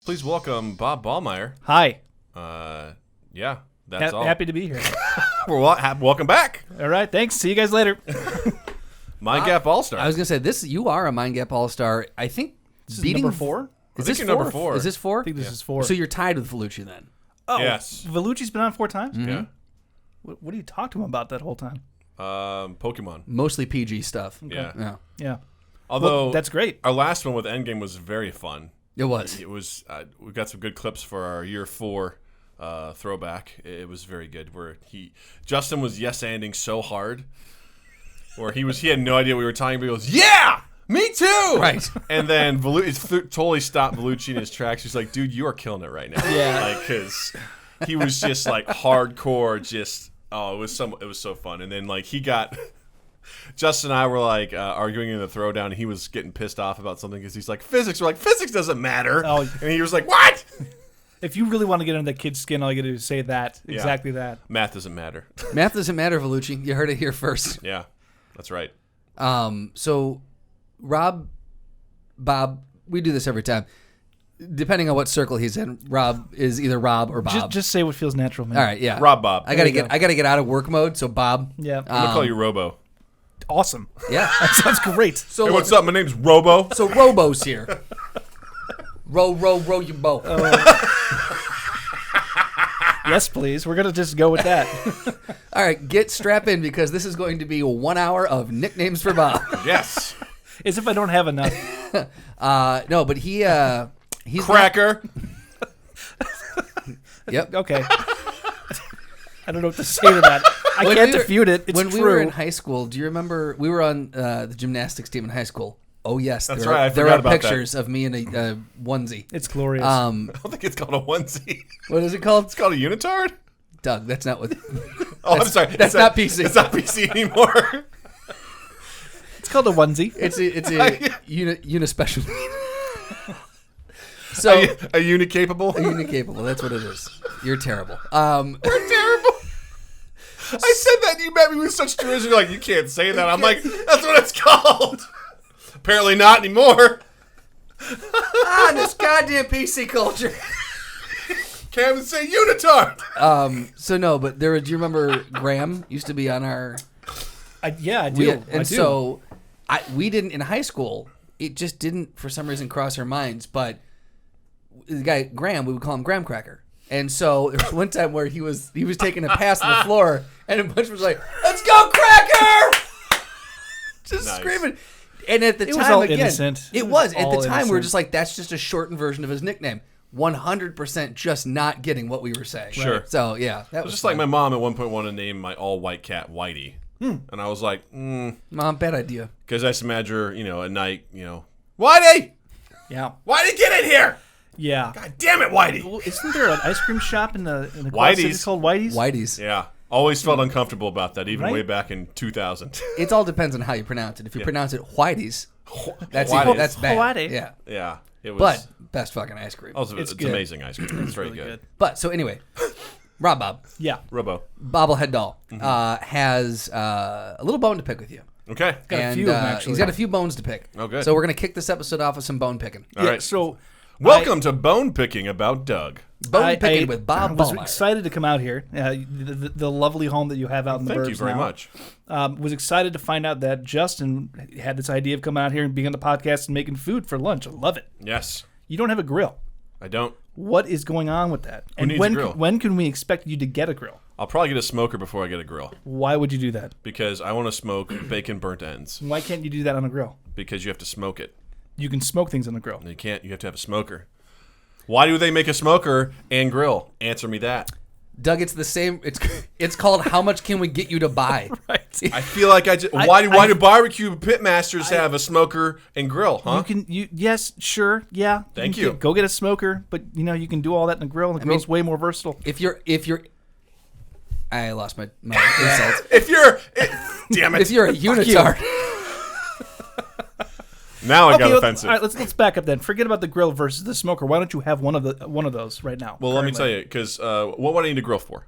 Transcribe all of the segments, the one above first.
Please welcome Bob Ballmaier. Hi. Yeah, that's all. Happy to be here. Welcome back. All right, thanks. See you guys later. Mind Gap All-Star. I was going to say, you are a Mind Gap All-Star. I think This is beating number 4? I think you're number 4. Is this 4? I think this is 4. So you're tied with Vellucci then. Oh, Yes. Vellucci's been on 4 times? Mm-hmm. Yeah. What do you talk to him about that whole time? Pokemon. Mostly PG stuff. Yeah. Yeah. Although Well, that's great. Our last one with Endgame was very fun. It was. It was. We got some good clips for our year 4 throwback. It was very good. Where Justin was yes-anding so hard, where he had no idea what we were talking about. He goes, "Yeah, me too!" Right. And then Vellucci totally stopped Vellucci in his tracks. He's like, "Dude, you are killing it right now." Yeah. Like, because he was just like hardcore. Just it was so fun. And then like Justin and I were like arguing in the throwdown, and he was getting pissed off about something because he's like, physics. We're like, physics doesn't matter. Oh. And he was like, what? If you really want to get under that kid's skin, all you got to do is say that. Yeah. Exactly that. Math doesn't matter. Math doesn't matter, Vellucci. You heard it here first. Yeah, that's right. So, Bob, we do this every time. Depending on what circle he's in, Rob is either Rob or Bob. Just say what feels natural, man. All right, yeah. Rob Bob. I gotta get out of work mode. So Bob. Yeah. I'm going to call you Robo. Awesome. Yeah. That sounds great. So Hey, what's up? My name's Robo. So Robo's here. Row your boat. Yes, please. We're going to just go with that. All right, strap in because this is going to be 1 hour of nicknames for Bob. Yes. As if I don't have enough. No, but he's Cracker. Yep. Okay. I don't know what to say to that. I can't defute it. It's when true. we were in high school, do you remember we were on the gymnastics team in high school? Oh yes, That's there right, I Are, there forgot are about pictures of me in a onesie. It's glorious. I don't think it's called a onesie. What is it called? It's called a unitard. Doug, that's not what. Oh, I'm sorry. That's not PC. It's not PC anymore. It's called a onesie. It's a unispecial. So a unicapable. unicapable. That's what it is. You're terrible. We're terrible. I said that, and you met me with such derision. You're like, you can't say that. I'm like, that's what it's called. Apparently not anymore. This goddamn PC culture. Can't even say unitard. So no, but do you remember Graham used to be on our? I do. So we didn't in high school. It just didn't for some reason cross our minds. But the guy Graham, we would call him Graham Cracker. And so there was one time where he was taking a pass on the floor, and a bunch was like, "Let's go, Cracker!" Just Nice. screaming. And at the It was time, all again, innocent. it was. At all the time, we were innocent. just like, "That's just a shortened version of his nickname." 100% just not getting what we were saying. Sure. So yeah, that It was just like my mom at one point wanted to name my all-white cat Whitey. And I was like, Mom, bad idea. because I just imagine her, at night, Whitey! Yeah. Whitey, get in here! Yeah. God damn it, Whitey! Well, isn't there an ice cream shop in the Quad Cities Whitey's. called Whitey's? Whitey's. Yeah. Always felt uncomfortable about that, even Right? way back in 2000. It all depends on how you pronounce it. If you pronounce it Whitey's, that's Whitey's. that's bad. Whitey. Yeah. Yeah. It was. But best fucking ice cream. Also, It's it's good. amazing ice cream. It's very Really good. But so anyway, Bob, Yeah. Robo. bobblehead doll, has a little bone to pick with you. Okay. Got a And, few of them, actually. He's got a few bones to pick. Oh, good. So we're gonna kick this episode off with some bone picking. All right. So Welcome to Bone Picking About Doug. Bone picking with Bob was Ballmaier. excited to come out here. The lovely home that you have out in the Thank burbs you very now. much. Was excited to find out that Justin had this idea of coming out here and being on the podcast and making food for lunch. I love it. Yes. You don't have a grill. I don't. What is going on with that? And needs a when grill? when can we expect you to get a grill? I'll probably get a smoker before I get a grill Why would you do that? because I want to smoke bacon burnt ends Why can't you do that on a grill? because you have to smoke it. You can smoke things on the grill. You can't. You have to have a smoker. Why do they make a smoker and grill? Answer me that. Doug, it's the same. It's called how much can we get you to buy? Right. I feel like why do barbecue pitmasters have a smoker and grill, huh? Yes, sure, yeah. Thank can you. Go get a smoker, but you can do all that in the grill, and the grill's way more versatile. If you're, I lost my insult. Damn it. If you're a unitard, Now I got Okay, offensive. all right, let's back up then. Forget about the grill versus the smoker. Why don't you have one of those right now? Well, let me tell you, because what would I need to grill for?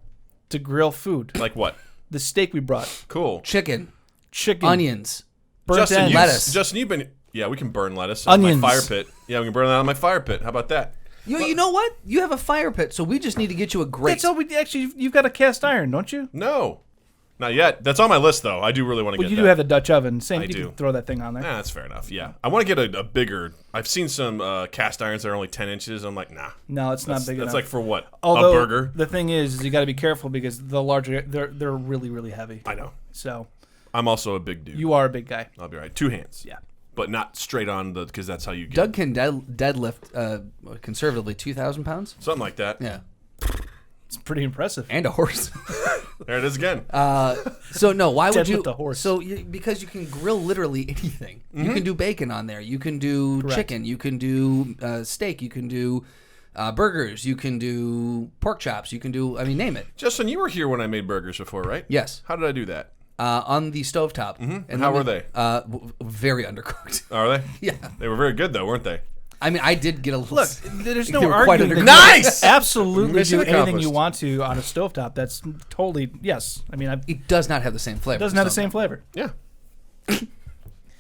To grill food. Like what? The steak we brought, Cool. chicken, chicken, onions, burnt Justin, ends. lettuce. Justin, you've been. Yeah, we can burn lettuce Onions. on my fire pit. Yeah, we can burn that on my fire pit. How about that? You know what? You have a fire pit, so we just need to get you a grate. That's all we actually. You've got a cast iron, don't you? No. Not yet. That's on my list, though. I do really want to Well, get you that. do have the Dutch oven. Same. I You do. can throw that thing on there. Nah, that's fair enough. Yeah. I want to get a bigger. I've seen some cast irons that are only 10 inches. I'm like, nah. No, it's not big enough. That's like for what? Although, a burger? the thing is you got to be careful because the larger they're really really heavy. I know. So I'm also a big dude. you are a big guy. I'll be right. 2 hands. Yeah. But not straight on the, because that's how you get Doug can deadlift conservatively 2,000 pounds. something like that. Yeah, It's pretty impressive. and a horse. There it is again. So no, why would you? Deadlift a horse. So because you can grill literally anything. You can do bacon on there. You can do chicken. You can do steak. You can do burgers. You can do pork chops. You can do. I mean, name it. Justin, you were here when I made burgers before, right? Yes. How did I do that? On the stovetop. And how were they? Very undercooked. Are they? Yeah. They were very good, though, weren't they? I mean, I did get a Look, there's no They were quite argument. undercooked. Nice! Absolutely Mission do anything accomplished. you want to on a stovetop. That's totally yes. I mean, it It does not have the same flavor. doesn't have the same flavor. Yeah.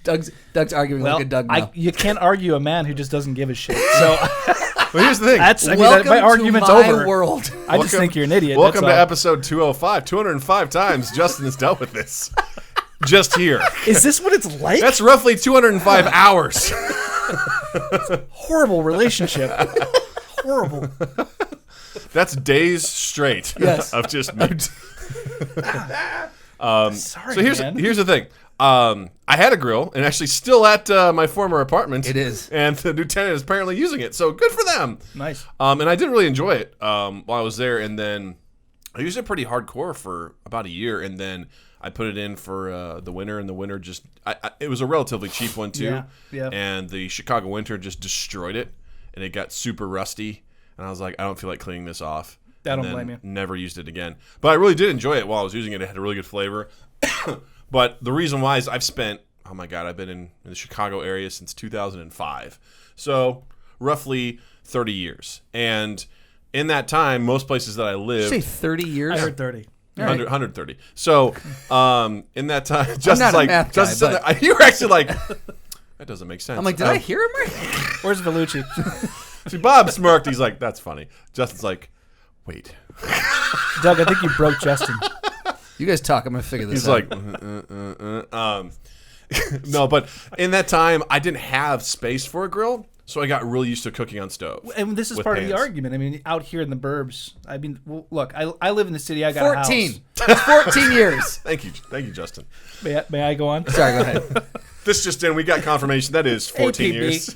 Doug's arguing Well, like a Doug now. you can't argue a man who just doesn't give a shit. So Well, here's the thing. that's I mean, Welcome my argument's to my over. world. I just think you're an idiot. Welcome that's to all. episode 205. 205 times Justin has dealt with this. Just here. Is this what it's like? That's roughly 205 hours. Horrible relationship. Horrible. That's days straight Yes. of just meat. Sorry, So here's man. the thing. I had a grill, and actually still at my former apartment. It is. And the new tenant is apparently using it, so good for them. Nice. And I did really enjoy it while I was there, and then I used it pretty hardcore for about a year, and then I put it in for the winter, and the winter just it was a relatively cheap one too. Yeah. And the Chicago winter just destroyed it, and it got super rusty, and I was like, I don't feel like cleaning this off. I don't And then blame you. Never used it again. But I really did enjoy it while I was using it. It had a really good flavor. But the reason why is I've been in the Chicago area since 2005. So roughly 30 years. And in that time, most places that I Did you lived... say 30 years? I heard 30. 130. So, in that time, Justin's not a like, math guy, Justin said but- that, you were actually like, that doesn't make sense. I'm like, did I hear him right? Where's Vellucci? See, Bob smirked. He's like, that's funny. Justin's like, wait. Doug, I think you broke Justin. You guys talk. I'm gonna figure this He's out. like, no, but in that time, I didn't have space for a grill, so I got really used to cooking on stove. And this is with part of the pans. argument. I mean, out here in the burbs, I mean, well, look, I live in the city. I got 14. a house. It's 14 years. Thank you, Justin. May I go on? Sorry, go ahead. This just in, we got confirmation that is 14 APB. years.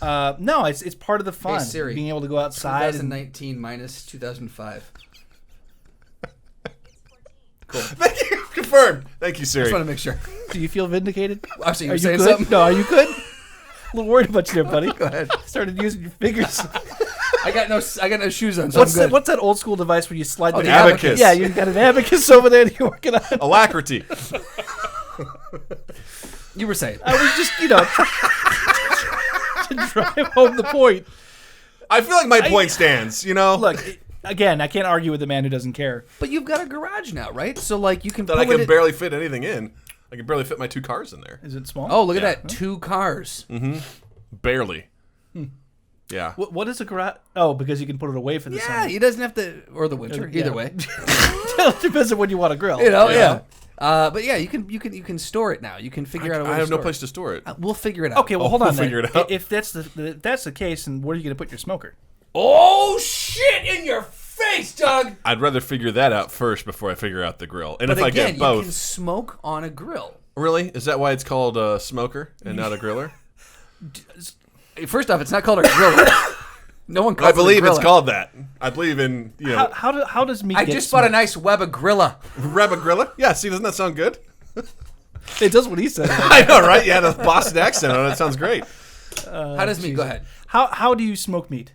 No, it's part of the fun. Hey, Siri. Being able to go outside. And, 2019 minus 2005. Thank you. Confirmed. Thank you, Siri. Just want to make sure. do you feel vindicated? I'm sorry, you Are were you saying good? something? No, are you good? A little worried about you there, buddy. Go ahead. Started using your fingers. I got no shoes on, so I'm good. What's that old school device where you slide Oh, the the abacus. Yeah, you got an abacus over there that you're working on. Alacrity. You were saying. I was just, to drive home the point. I feel like my point stands, Look, again, I can't argue with a man who doesn't care. But you've got a garage now, right? So like you can that pull I can it. barely fit anything in. I can barely fit my 2 cars in there. Is it small? Oh, look at Yeah. that! 2 cars. Barely. Yeah. What is a garage? Oh, because you can put it away for the Yeah, summer. he doesn't have to, or the winter. Yeah. Either way, It depends on when you want to grill. yeah. But yeah, you can store it now. You can figure out a way I to have no store place to store it. it. We'll figure it out. Okay, well, hold we'll on then. figure it out. If that's the case, then where are you going to put your smoker? Oh shit! In your face, Doug. I'd rather figure that out first before I figure out the grill. And But if I again, get both. you can smoke on a grill. Really? Is that why it's called a smoker and not a griller? First off, it's not called a grill. No one calls I believe it a it's grilla. called that. I believe in, How does meat I get just bought a smoked? nice Weber grilla. Reba Grilla? Yeah, see, doesn't that sound good? It does what he said. I know, right? You had a Boston accent on it. It sounds great. How does meat? Go ahead. How do you smoke meat?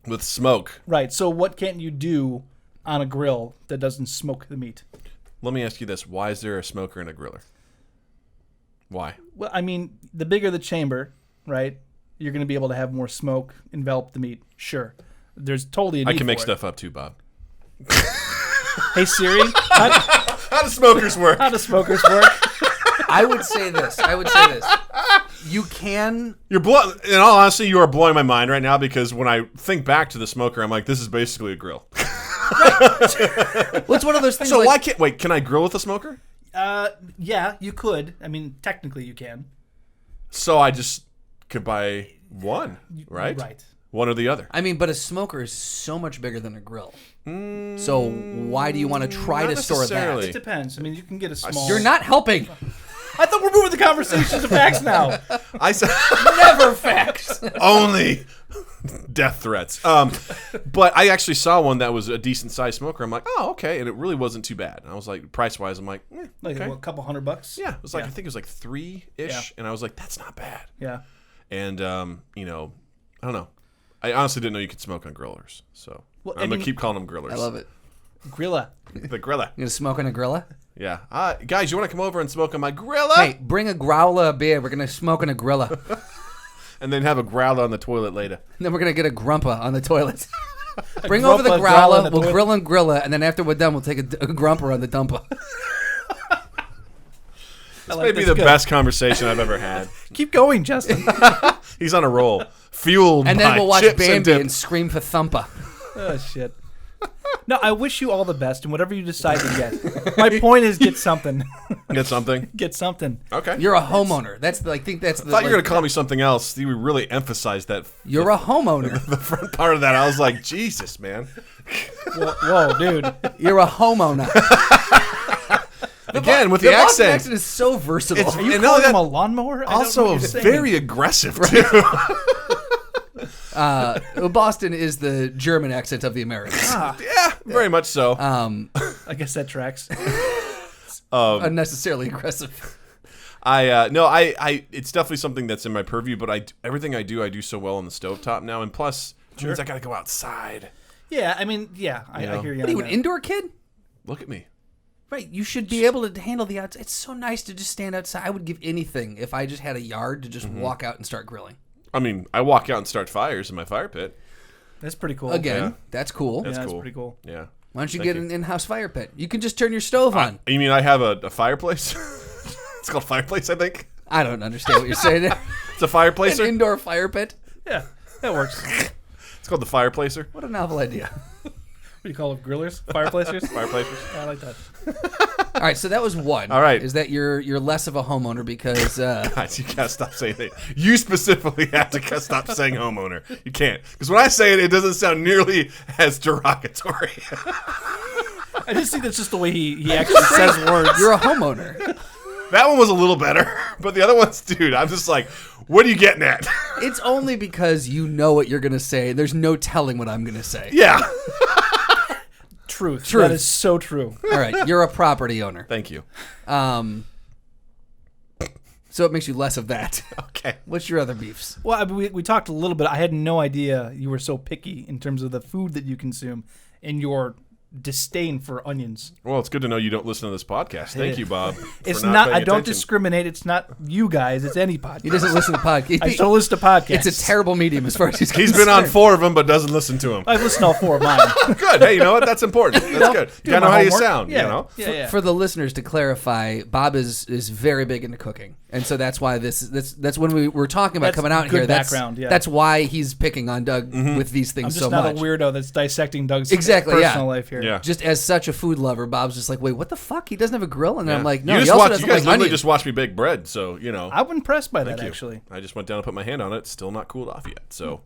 With smoke. Right. So what can't you do on a grill that doesn't smoke the meat? Let me ask you this. Why is there a smoker and a griller? Why? Well, I mean, the bigger the chamber, right? You're going to be able to have more smoke envelop the meat. Sure. There's totally a need I can make for it. stuff up too, Bob. Hey Siri, how How do smokers work? do smokers work? I would say this. You can. In all honesty, you are blowing my mind right now because when I think back to the smoker, I'm like, this is basically a grill. Well, it's one of those things. So why can't wait? Can I grill with a smoker? Yeah, you could. I mean, technically you can. So I just could buy one, right? Right. One or the other. I mean, but a smoker is so much bigger than a grill. So why do you want to try to store necessarily. that? It depends. I mean, you can get a small. You're not helping. I thought we're moving the conversation to facts now. I said Never facts. only death threats. But I actually saw one that was a decent sized smoker. I'm like, oh, okay, and it really wasn't too bad. And I was like, price wise, I'm like, Like okay. a couple $100. Yeah, it was like I think it was like 3-ish, Yeah. and I was like, that's not bad. Yeah. And you know, I don't know. I honestly didn't know you could smoke on grillers, so Well, I'm gonna keep calling them grillers. I love it. Grilla. The griller. You gonna smoke on a grilla? Yeah, guys, you want to come over and smoke on my griller? Hey, bring a growler of beer. We're gonna smoke on a grilla. And then have a growler on the toilet later. And then we're gonna get a grumpa on the toilet. Bring over the grumpa, growler. growler We'll grill and grilla, and then after we're done, we'll take a grumper on the dumper. This may be the best conversation I've ever had. Keep going, Justin. He's on a roll, fueled And by then we'll watch chips Bambi dip. and scream for Thumper. Oh, shit. No, I wish you all the best in whatever you decide to get. My point is get something. Get something. Get something. Okay. You're a homeowner. That's the, I think that's the. I thought you were gonna call me something else. You really emphasized that. You're a homeowner. The front part of that, I was like, Jesus, man. Whoa, dude. You're a homeowner. Again, with The the Boston accent. accent is so versatile. It's- Are you And calling no, him that- a lawnmower? I don't know Also, what you're saying. very aggressive too. Boston is the German accent of the Americans. Yeah, very much so. I guess that tracks. Unnecessarily aggressive. It's definitely something that's in my purview. But everything I do so well on the stovetop now, and plus, it means I got to go outside. Yeah, I mean, yeah, I hear you. What are you, an indoor kid? Look at me. Right, you should be able to handle the outside. It's so nice to just stand outside. I would give anything if I just had a yard to just walk out and start grilling. I mean, I walk out and start fires in my fire pit. That's pretty cool. Again, Yeah. that's cool. That's That's cool. pretty cool. Yeah. Why don't you Thank get you. an in-house fire pit? You can just turn your stove on. You mean I have a fireplace? It's called fireplace, I think. I don't understand what you're saying there. It's a fireplacer. An indoor fire pit? Yeah, that works. It's called the fireplacer. What a novel idea. What do you call them? Grillers? Fireplacers? Fireplacers. I like that. All right, so that was one. All right. Is that you're less of a homeowner because Guys, you gotta stop saying it. You specifically have to stop saying homeowner. You can't, because when I say it, it doesn't sound nearly as derogatory. I just think that's just the way he actually says words. you're a homeowner. That one was a little better, but the other ones, dude, I'm just like, what are you getting at? It's only because you know what you're going to say. There's no telling what I'm going to say. Yeah. Truth. Truth. That is so true. All right, you're a property owner. Thank you. So it makes you less of that. Okay. What's your other beefs? Well, I mean, we talked a little bit. I had no idea you were so picky in terms of the food that you consume and your disdain for onions. Well, it's good to know you don't listen to this podcast. Thank you, Bob. It's for not. paying I don't attention. discriminate. It's not you guys. It's any podcast. He doesn't listen to podcasts. I still listen to podcasts. It's a terrible medium as far as he's He's concerned. been on 4 of them, but doesn't listen to them. I've listened to all 4 of mine. Good. Hey, you know what? That's important. That's good. You Do gotta know my how you homework. sound. Yeah. You know. Yeah. For the listeners to clarify, Bob is very big into cooking, and so that's why that's when we were talking about That's coming out good here. background, yeah. That's why he's picking on Doug with these I'm things just so not much. a weirdo that's dissecting Doug's Exactly, yeah. personal life here. Yeah. Just as such a food lover, Bob's just like, wait, what the fuck? He doesn't have a grill, and Yeah. I'm like, no, you he just also watch. doesn't You guys like literally onions. just watch me bake bread, so you know. I'm impressed by that, Thank you. actually. I just went down and put my hand on it. It's still not cooled off yet, so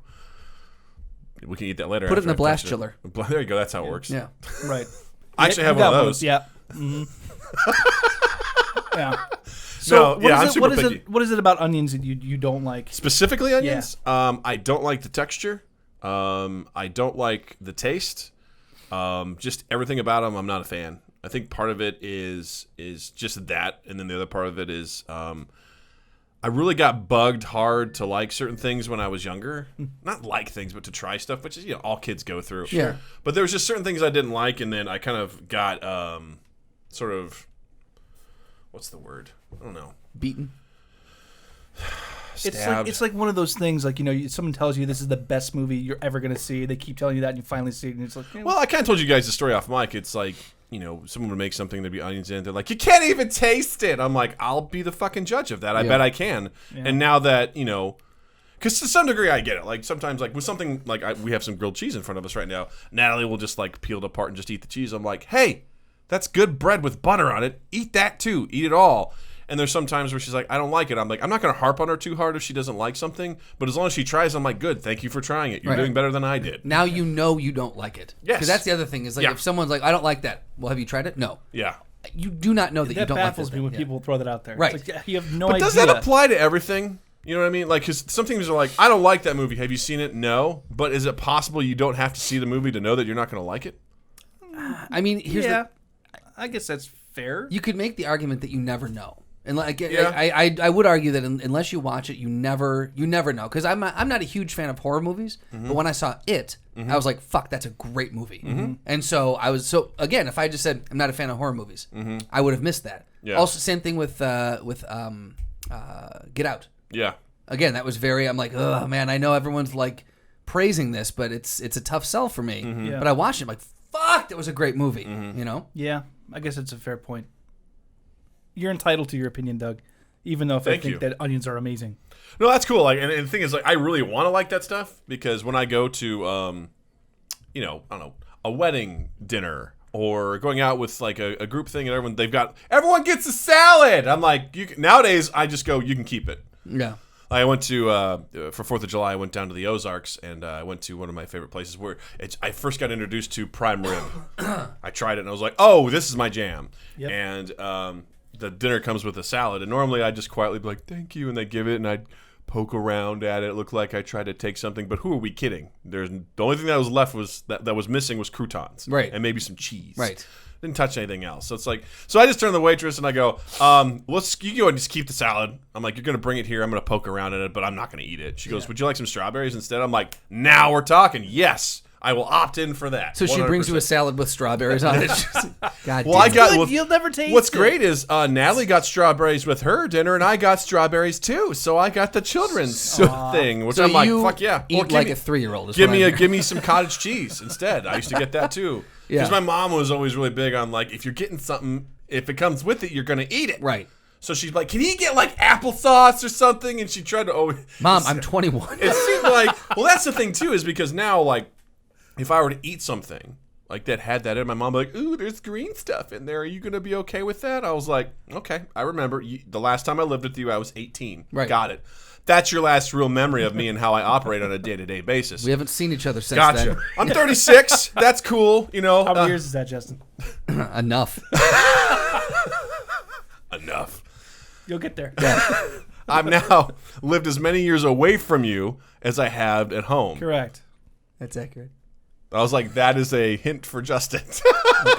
we can eat that later. Put it in after the I've blast touched chiller. it. There you go. That's how it works. Yeah. Right. I actually You have one got of those. Yeah. Mm-hmm. Yeah. No, yeah, I'm super picky. What is it about onions that you don't like? Specifically onions, I don't like the texture. I don't like the taste. Just everything about them, I'm not a fan. I think part of it is just that, and then the other part of it is I really got bugged hard to like certain things when I was younger. Not like things, but to try stuff, which is all kids go through. Yeah. But there was just certain things I didn't like, and then I kind of got sort of what's the word? I don't know. Beaten. It's like one of those things. Like someone tells you this is the best movie you're ever gonna see. They keep telling you that, and you finally see it, and it's like. Well, I kind of told you guys the story off mic. It's like someone would make something, there'd be onions in it. They're like, you can't even taste it. I'm like, I'll be the fucking judge of that. I bet I can. Yeah. And now that because to some degree I get it. Like sometimes, like with something like we have some grilled cheese in front of us right now. Natalie will just like peel it apart and just eat the cheese. I'm like, hey, that's good bread with butter on it. Eat that too. Eat it all. And there's some times where she's like, I don't like it. I'm like, I'm not going to harp on her too hard if she doesn't like something. But as long as she tries, I'm like, good. Thank you for trying it. You're doing better than I did. Now you don't like it. Yes. Because that's the other thing is like if someone's like, I don't like that. Well, have you tried it? No. Yeah. You do not know that you don't like it. That baffles me when people throw that out there. Right. It's like, you have no idea. But does that apply to everything? You know what I mean? Like, because some things are like, I don't like that movie. Have you seen it? No. But is it possible you don't have to see the movie to know that you're not going to like it? I mean, I guess that's fair. You could make the argument that you never know. And like, I would argue that unless you watch it, you never know. Because I'm not a huge fan of horror movies, but when I saw it, I was like, "Fuck, that's a great movie." And so again, if I just said I'm not a fan of horror movies, I would have missed that. Yeah. Also, same thing with Get Out. Yeah. Again, that was I'm like, oh man, I know everyone's like praising this, but it's a tough sell for me. Yeah. But I watched it, I'm like, fuck, that was a great movie. Yeah, I guess it's a fair point. You're entitled to your opinion, Doug, even though I think that onions are amazing. No, that's cool. Like, and the thing is, like, I really want to like that stuff because when I go to, I don't know, a wedding dinner or going out with like a group thing, and everyone gets a salad. I'm like, nowadays I just go, you can keep it. Yeah. I went to for 4th of July. I went down to the Ozarks, and I went to one of my favorite places where I first got introduced to prime rib. I tried it, and I was like, "Oh, this is my jam." Yep. And the dinner comes with a salad, and normally I just quietly be like, "Thank you," and they give it, and I'd poke around at it. It looked like I tried to take something, but who are we kidding? The only thing that was left that was missing was croutons, right, and maybe some cheese, right. Didn't touch anything else. So it's like, so I just turn to the waitress and I go, you go and just keep the salad. I'm like, you're going to bring it here. I'm going to poke around in it, but I'm not going to eat it. She goes, would you like some strawberries instead? I'm like, now we're talking. Yes, I will opt in for that. So 100%. She brings you a salad with strawberries on it. God well, damn. You'll never taste What's great is Natalie got strawberries with her dinner, and I got strawberries too. So I got the children's thing, which I'm like, fuck yeah. Eat like a 3-year-old. Give me some cottage cheese instead. I used to get that too. Because my mom was always really big on, like, if you're getting something, if it comes with it, you're going to eat it. Right. So she's like, can he get, like, applesauce or something? And she tried to always... Mom, I'm 21. It seemed like... Well, that's the thing, too, is because now, like, if I were to eat something, like, that had that in, my mom would be like, ooh, there's green stuff in there. Are you going to be okay with that? I was like, okay. I remember. The last time I lived with you, I was 18. Right. Got it. That's your last real memory of me and how I operate on a day-to-day basis. We haven't seen each other since then. I'm 36. That's cool. How many years is that, Justin? Enough. Enough. You'll get there. Yeah. I've now lived as many years away from you as I have at home. Correct. That's accurate. I was like, that is a hint for Justin.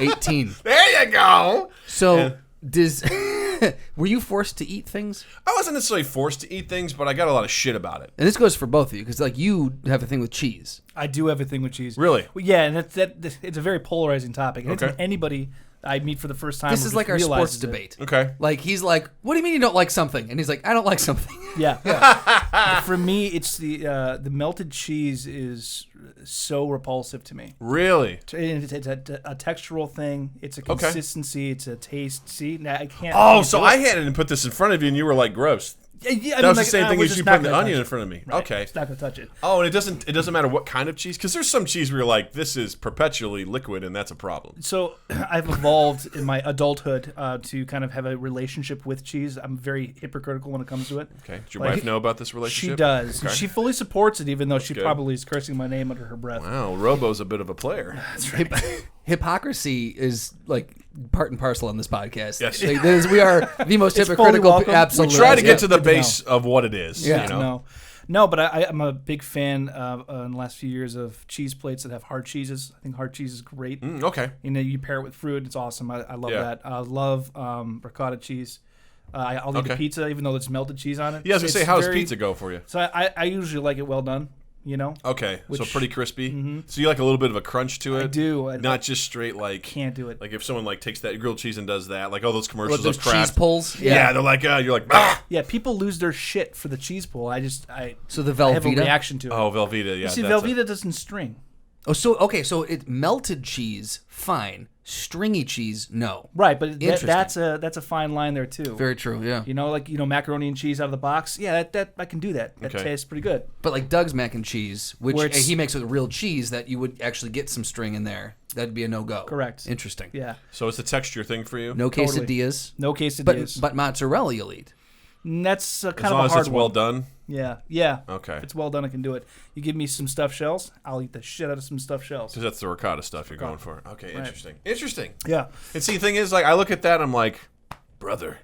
18. There you go. So, were you forced to eat things? I wasn't necessarily forced to eat things, but I got a lot of shit about it. And this goes for both of you, because like you have a thing with cheese. I do have a thing with cheese. Really? Well, yeah, and it's a very polarizing topic. Okay. Anybody I meet for the first time. This is like our sports debate. Okay. Like he's like, "What do you mean you don't like something?" And he's like, "I don't like something." Yeah. For me, it's the melted cheese is so repulsive to me. Really? It's a textural thing. It's a consistency. Okay. It's a taste. See, I can't. Oh, so I had it and put this in front of you, and you were like, "Gross." Yeah, that was the same thing as you putting the onion in front of me. Right. Okay. It's not going to touch it. Oh, and it doesn't matter what kind of cheese? Because there's some cheese where you're like, this is perpetually liquid, and that's a problem. So I've evolved in my adulthood to kind of have a relationship with cheese. I'm very hypocritical when it comes to it. Okay. Does your wife know about this relationship? She does. Okay. She fully supports it, even though she probably is cursing my name under her breath. Wow. Robo's a bit of a player. That's right. Hypocrisy is like part and parcel on this podcast. Yes. Like, we are the most hypocritical. Absolutely. We try to get to the base of what it is. Yeah. You know? No, but I'm a big fan in the last few years of cheese plates that have hard cheeses. I think hard cheese is great. Okay. You pair it with fruit. It's awesome. I love that. I love ricotta cheese. I'll eat a pizza even though there's melted cheese on it. Yeah, I was going to say, how does pizza go for you? So I usually like it well done. You know? Okay, so Which- pretty crispy. So you like a little bit of a crunch to it? I do. Not just straight like. Can't do it. Like if someone like takes that grilled cheese and does that, like all those What, commercials those of Kraft. cheese pulls? Yeah, they're like, you're like, ah! Yeah, people lose their shit for the cheese pull. So the I have a Velveeta? reaction to it. Oh, Velveeta, yeah. You see, that's Velveeta doesn't string. Oh, so it melted cheese, fine. Stringy cheese, no. Right, but Interesting. that's a fine line there too. Very true, yeah. You know, like macaroni and cheese out of the box. Yeah, that I can do that. That Okay. tastes pretty good. But like Doug's mac and cheese, which Where it's- he makes with real cheese, that you would actually get some string in there. That'd be a no-go. Correct. Interesting. Yeah, So it's a texture thing for you? No Totally. quesadillas. no quesadillas. But mozzarella you'll eat. And that's kind As of long a as hard it's well one. done? Yeah. Okay. If it's well done, I can do it. You give me some stuffed shells, I'll eat the shit out of some stuffed shells. Because that's the ricotta stuff you're going for. Okay, interesting. Interesting. Yeah. And see, the thing is, like, I look at that, I'm like, brother,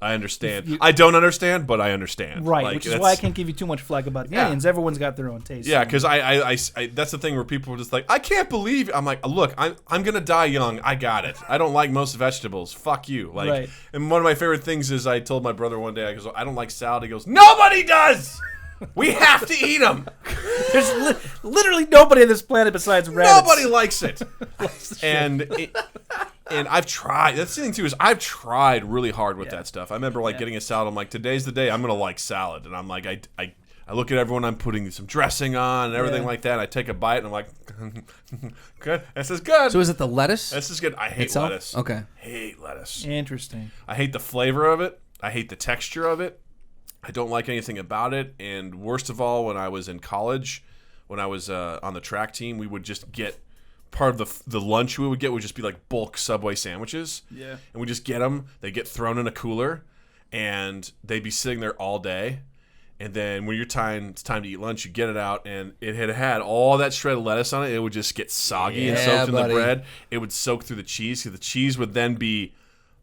I understand. I don't understand, but I understand. Right, Like, which is that's- why I can't give you too much flack about Yeah. onions. Everyone's got their own taste. Yeah, because I that's the thing where people are just like, I can't believe. I'm like, look, I'm gonna die young. I got it. I don't like most vegetables. Fuck you. Like, Right. and one of my favorite things is I told my brother one day, I goes, I don't like salad. He goes, nobody does. We have to eat them. There's literally nobody on this planet besides rabbits. Nobody likes it. And I've tried. That's the thing too, is I've tried really hard with that stuff. I remember like getting a salad. I'm like, today's the day I'm gonna like salad. And I'm like, I look at everyone. I'm putting some dressing on and everything like that. And I take a bite and I'm like, good. This is good. So is it the lettuce? This is good. I hate itself? lettuce. Okay. Hate lettuce. Interesting. I hate the flavor of it. I hate the texture of it. I don't like anything about it. And worst of all, when I was in college, when I was on the track team, we would just get part of the lunch we would get would just be like bulk Subway sandwiches. Yeah. And we just get them. They get thrown in a cooler, and they'd be sitting there all day. And then when it's time to eat lunch, you get it out, and it had all that shredded lettuce on it. It would just get soggy and soaked in the bread. It would soak through the cheese, because the cheese would then be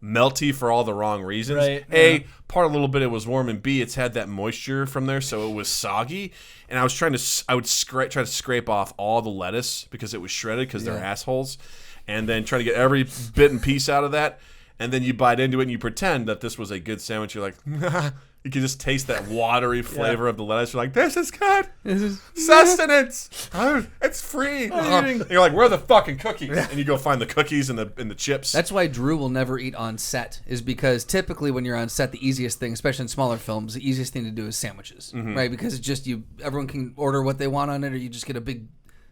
melty for all the wrong reasons. Right, A, part a little bit it was warm, and B, it's had that moisture from there, so it was soggy. And I was try to scrape off all the lettuce because it was shredded, because they're assholes, and then try to get every bit and piece out of that. And then you bite into it and you pretend that this was a good sandwich. You're like, you can just taste that watery flavor of the lettuce. You're like, this is good. This is sustenance. It's free. And you're like, where are the fucking cookies? And you go find the cookies and the chips. That's why Drew will never eat on set, is because typically when you're on set, the easiest thing, especially in smaller films, the easiest thing to do is sandwiches, right? Because it's just everyone can order what they want on it, or you just get a big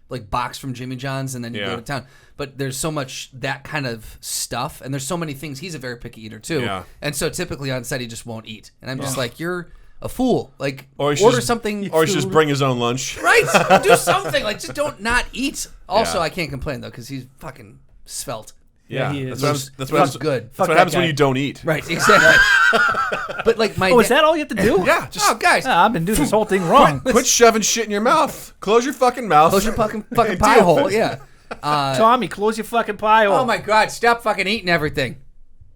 like box from Jimmy John's and then you go to town. But there's so much that kind of stuff, and there's so many things. He's a very picky eater too, and so typically on set he just won't eat, and I'm just like, you're a fool. Like, order something, or he should just bring his own lunch. right? Do something. Like, just don't not eat. Also, Yeah. I can't complain though, because he's fucking svelte. Yeah, he is. that's what happens. Good. That's Fuck what that happens when guy. you don't eat. Right, exactly. But like my Oh, is that all you have to do? Yeah, just oh guys, I've been doing this whole thing wrong. quit shoving shit in your mouth. Close your fucking mouth. close your fucking pie hole. Yeah. Tommy, close your fucking pie hole. Oh my God! Stop fucking eating everything.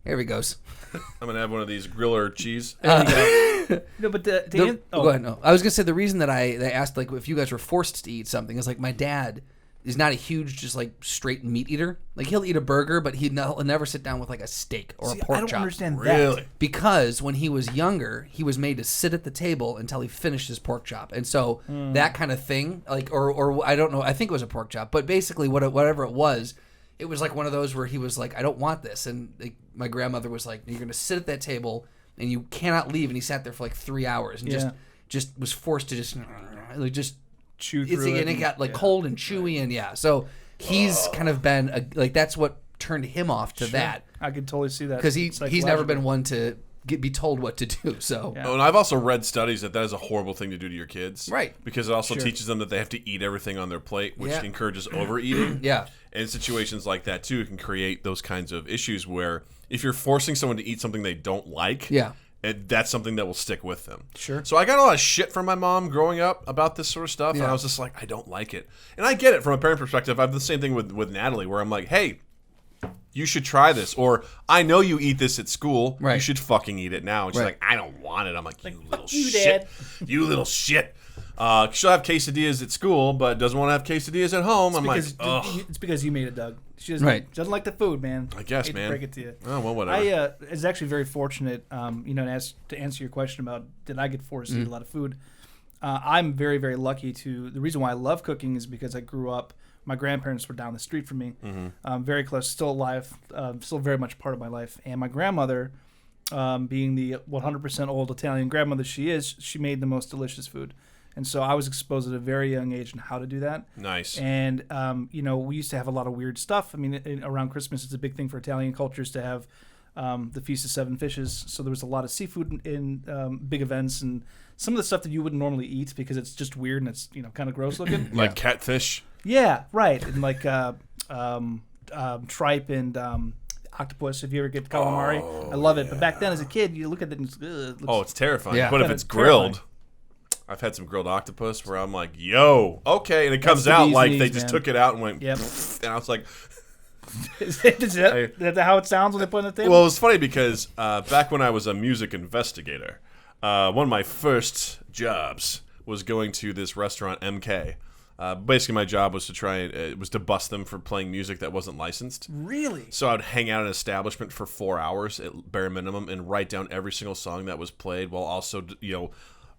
Here he goes. I'm gonna have one of these griller cheese. No, but Go ahead. No, I was gonna say the reason that they asked like if you guys were forced to eat something is like my dad is not a huge just like straight meat eater. Like he'll eat a burger, but he'll never sit down with like a steak or a pork I don't chop. understand that. Really? Because when he was younger, he was made to sit at the table until he finished his pork chop, and so that kind of thing, like or I don't know, I think it was a pork chop, but basically whatever it was like one of those where he was like, I don't want this, and like, my grandmother was like, you're gonna sit at that table and you cannot leave, and he sat there for like 3 hours and just was forced to just Chew through it. and it got like cold and chewy, and so he's kind of been like that's what turned him off to that. I could totally see that. Because he's never been one to be told what to do. So Oh, and I've also read studies that is a horrible thing to do to your kids. Right. Because it also teaches them that they have to eat everything on their plate, which Yeah. encourages overeating. Yeah. And situations like that, too, can create those kinds of issues where if you're forcing someone to eat something they don't like, that's something that will stick with them. Sure. So I got a lot of shit from my mom growing up about this sort of stuff, and I was just like, I don't like it. And I get it from a parent perspective. I have the same thing with Natalie, where I'm like, hey, you should try this, or I know you eat this at school. Right. You should fucking eat it now. And she's Right. like, I don't want it. I'm like, you little you, shit. Dad. You little shit. She'll have quesadillas at school, but doesn't want to have quesadillas at home. I'm like, ugh. It's because you made it, Doug. She doesn't, Right. doesn't like the food, man. I guess, Hate to man. break it to you. Oh, well, whatever. I is actually very fortunate, to answer your question about did I get forced to eat a lot of food. I'm very, very lucky the reason why I love cooking is because I grew up, my grandparents were down the street from me, very close, still alive, still very much part of my life. And my grandmother, being the 100% old Italian grandmother she made the most delicious food. And so I was exposed at a very young age on how to do that. Nice. And, we used to have a lot of weird stuff. I mean, around Christmas, it's a big thing for Italian cultures to have the Feast of Seven Fishes. So there was a lot of seafood in big events and some of the stuff that you wouldn't normally eat because it's just weird and it's, kind of gross looking. Like catfish? Yeah, right. And like tripe and octopus, if you ever get calamari. I love it. But back then as a kid, you look at it and it looks, it's terrifying. Yeah. But if Yeah, it's it's grilled... terrifying. I've had some grilled octopus where I'm like, yo, okay. And it comes the out bee's like knees, they just man. took it out and went, Yep. and I was like... is that how it sounds when they put it on the table? Well, it's funny because back when I was a music investigator, one of my first jobs was going to this restaurant, MK. Basically, my job was to bust them for playing music that wasn't licensed. Really? So I'd hang out in an establishment for 4 hours at bare minimum and write down every single song that was played while also,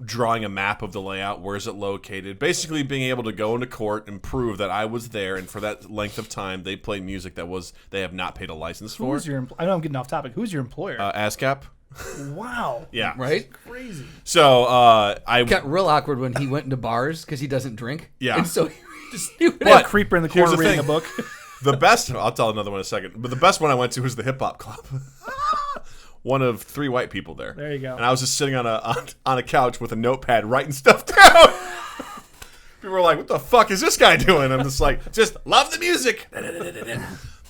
drawing a map of the layout, where's it located, basically being able to go into court and prove that I was there, and for that length of time, they played music that they have not paid a license for. Who's your I know I'm getting off topic. Who's your employer? ASCAP. Wow. Yeah. Right? Crazy. So I Got real awkward when he went into bars because he doesn't drink. Yeah. And so he would But, creeper in the here's corner the reading thing. a book. the best. I'll tell another one in a second. But the best one I went to was the hip hop club. One of 3 white people there. There you go. And I was just sitting on a couch with a notepad writing stuff down. People were like, "What the fuck is this guy doing?" I'm just like, "Just love the music."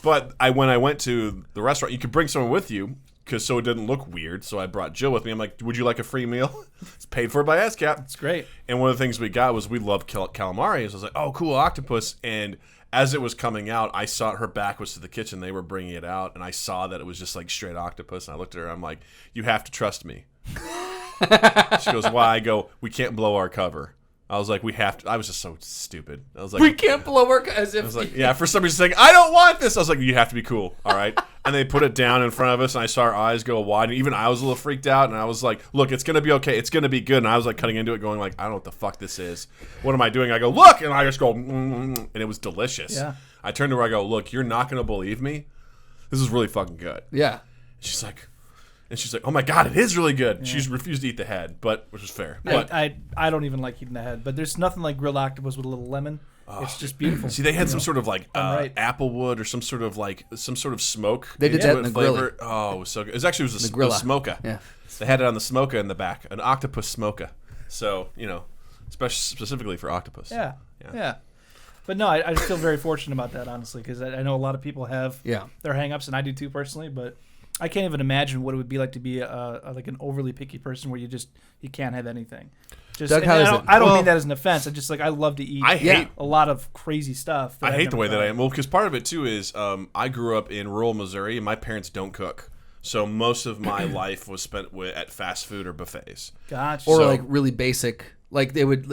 But when I went to the restaurant, you could bring someone with you so it didn't look weird. So I brought Jill with me. I'm like, "Would you like a free meal?" It's paid for by ASCAP. It's great. And one of the things we got was we loved calamari. So I was like, "Oh, cool, octopus." And as it was coming out, I saw her back was to the kitchen. They were bringing it out, and I saw that it was just like straight octopus. And I looked at her. I'm like, "You have to trust me." She goes, "Why?" I go, "We can't blow our cover." I was like, "We have to." I was just so stupid. I was like, we can't blow work as if. I was like, yeah, for some reason saying, "I don't want this." I was like, "You have to be cool, all right?" And they put it down in front of us, and I saw her eyes go wide, and even I was a little freaked out, and I was like, "Look, it's gonna be okay. It's gonna be good." And I was like cutting into it, going like, "I don't know what the fuck this is. What am I doing?" I go, "Look," and I just go, and it was delicious. Yeah. I turned to her, I go, "Look, you're not gonna believe me. This is really fucking good." Yeah. She's like, "Oh my god, it is really good." Yeah. She's refused to eat the head, which is fair. But I don't even like eating the head, but there's nothing like grilled octopus with a little lemon. It's just beautiful. See, they had some sort of like right. applewood or some sort of smoke. They did that in the flavor. grilly. Oh, it was so good. It was a grilla. smoker. Yeah. They had it on the smoker in the back, an octopus smoker. So specifically for octopus. Yeah. But no, I feel very fortunate about that, honestly, because I know a lot of people have their hang-ups, and I do too personally, but I can't even imagine what it would be like to be like an overly picky person where you can't have anything. Doug, how is it? I don't mean that as an offense. I just I love to eat a lot of crazy stuff. I hate the way that I am. Well, because part of it too is I grew up in rural Missouri, and my parents don't cook. So most of my life was spent at fast food or buffets. Gotcha. Or like really basic, like they would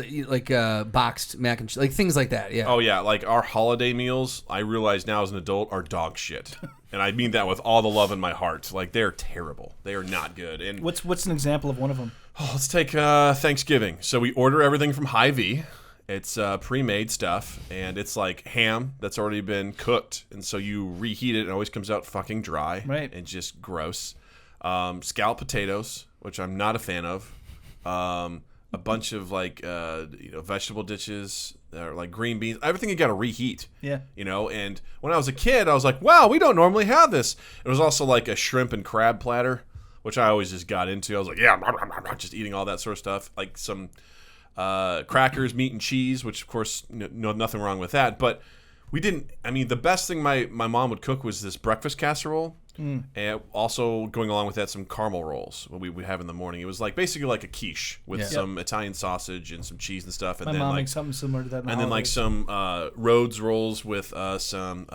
boxed mac and cheese, like things like that. Yeah. Oh yeah, like our holiday meals, I realize now as an adult, are dog shit. And I mean that with all the love in my heart. Like, they're terrible. They are not good. And what's an example of one of them? Oh, let's take Thanksgiving. So we order everything from Hy-Vee. It's pre-made stuff, and it's like ham that's already been cooked, and so you reheat it, and it always comes out fucking dry, right? And just gross. Scalloped potatoes, which I'm not a fan of. A bunch of vegetable dishes, like green beans. Everything you got to reheat. Yeah. And when I was a kid, I was like, wow, we don't normally have this. It was also like a shrimp and crab platter, which I always just got into. I was like, yeah, just eating all that sort of stuff. Like some crackers, meat and cheese, which of course, nothing wrong with that. But we didn't. I mean, the best thing my mom would cook was this breakfast casserole. And also going along with that, some caramel rolls, what we would have in the morning. It was like basically like a quiche with some Italian sausage and some cheese and stuff. And my mom makes something similar to that. And then like some Rhodes rolls with some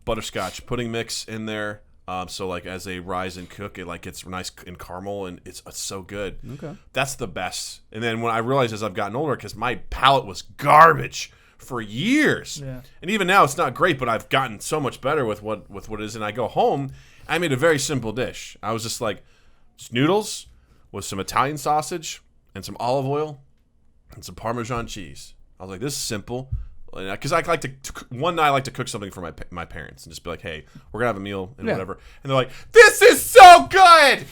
butterscotch pudding mix in there. So like as they rise and cook, it like gets nice and caramel, and it's so good. Okay, that's the best. And then when I realized as I've gotten older, because my palate was garbage for years, and even now it's not great, but I've gotten so much better with what it is. And I go home. I made a very simple dish. I was just like, just noodles with some Italian sausage and some olive oil, and some Parmesan cheese. I was like, this is simple. Because I like to one night I like to cook something for my parents and just be like, hey, we're gonna have a meal and whatever. And they're like, this is so good.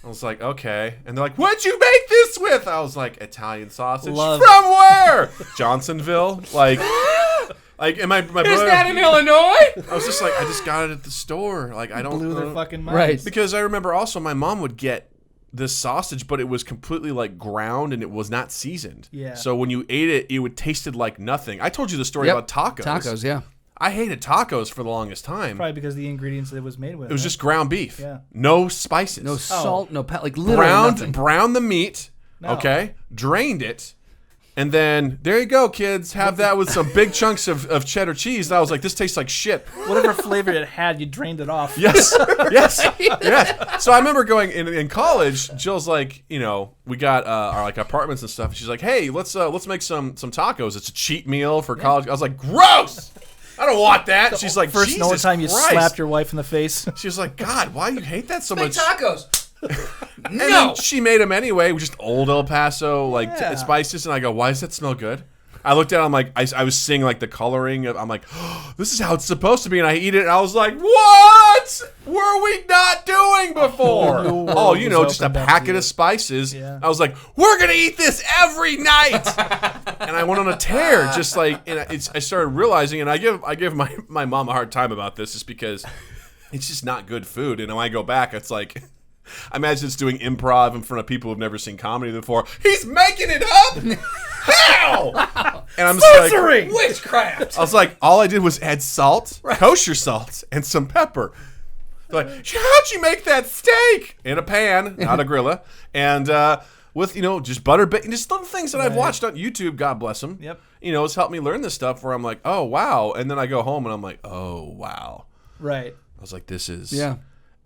I was like, okay. And they're like, what'd you make this with? I was like, Italian sausage. From where? Johnsonville. Like, and my brother. Is that in Illinois? I was just like, I just got it at the store. Like, I don't blew their fucking minds. Right. Because I remember also my mom would get this sausage, but it was completely like ground and it was not seasoned. Yeah. So when you ate it, it would tasted like nothing. I told you the story about tacos. Tacos, yeah. I hated tacos for the longest time. Probably because of the ingredients that it was made with. It was just ground beef. Yeah. No spices. No salt, no like literally nothing. Browned the meat. No. Okay. Drained it. And then there you go, kids. Have that with some big chunks of cheddar cheese. And I was like, this tastes like shit. Whatever flavor it had, you drained it off. Yes. Yes. So I remember going in college. Jill's like, we got our like apartments and stuff. And she's like, hey, let's make some tacos. It's a cheat meal for college. I was like, gross. I don't want that. She's like, first Jesus no time you Christ. slapped your wife in the face. She was like, God, why do you hate that so Make much? tacos. And then she made them anyway with just old El Paso spices, and I go, why does that smell good? I looked at it, I'm like, I was seeing like the coloring. I'm like, oh, this is how it's supposed to be, and I eat it, and I was like, what were we not doing before? Oh, just a packet of spices. Yeah. I was like, we're gonna eat this every night, and I went on a tear. Just like, I started realizing, and I give my mom a hard time about this, just because it's just not good food. And when I go back, it's like, I imagine it's doing improv in front of people who've never seen comedy before. He's making it up. How? And I'm just like, Witchcraft. I was like, all I did was add salt, kosher salt, and some pepper. They're like, how'd you make that steak? In a pan, not a grilla, and with just butter, bacon, just little things that I've watched on YouTube. God bless them. Yep. It's helped me learn this stuff. Where I'm like, oh wow, and then I go home and I'm like, oh wow. Right. I was like, this is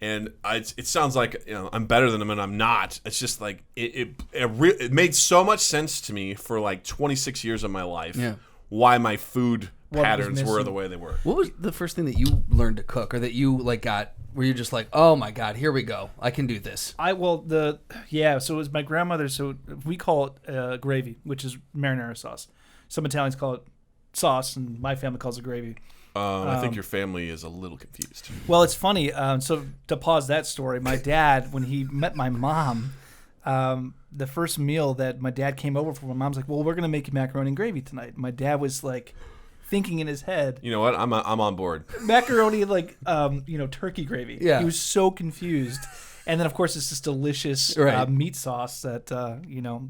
And it sounds like I'm better than them, and I'm not. It's just like it made so much sense to me for like 26 years of my life. Yeah. Why my food What was patterns were missing. the way they were. What was the first thing that you learned to cook, or that you got where you're just like, oh my God, here we go, I can do this? So it was my grandmother. So we call it gravy, which is marinara sauce. Some Italians call it sauce, and my family calls it gravy. I think your family is a little confused. Well, it's funny. So to pause that story, my dad, when he met my mom, the first meal that my dad came over for, my mom's like, well, we're going to make you macaroni and gravy tonight. My dad was like thinking in his head. You know what? I'm on board. Macaroni, turkey gravy. Yeah. He was so confused. And then, of course, it's this delicious meat sauce that,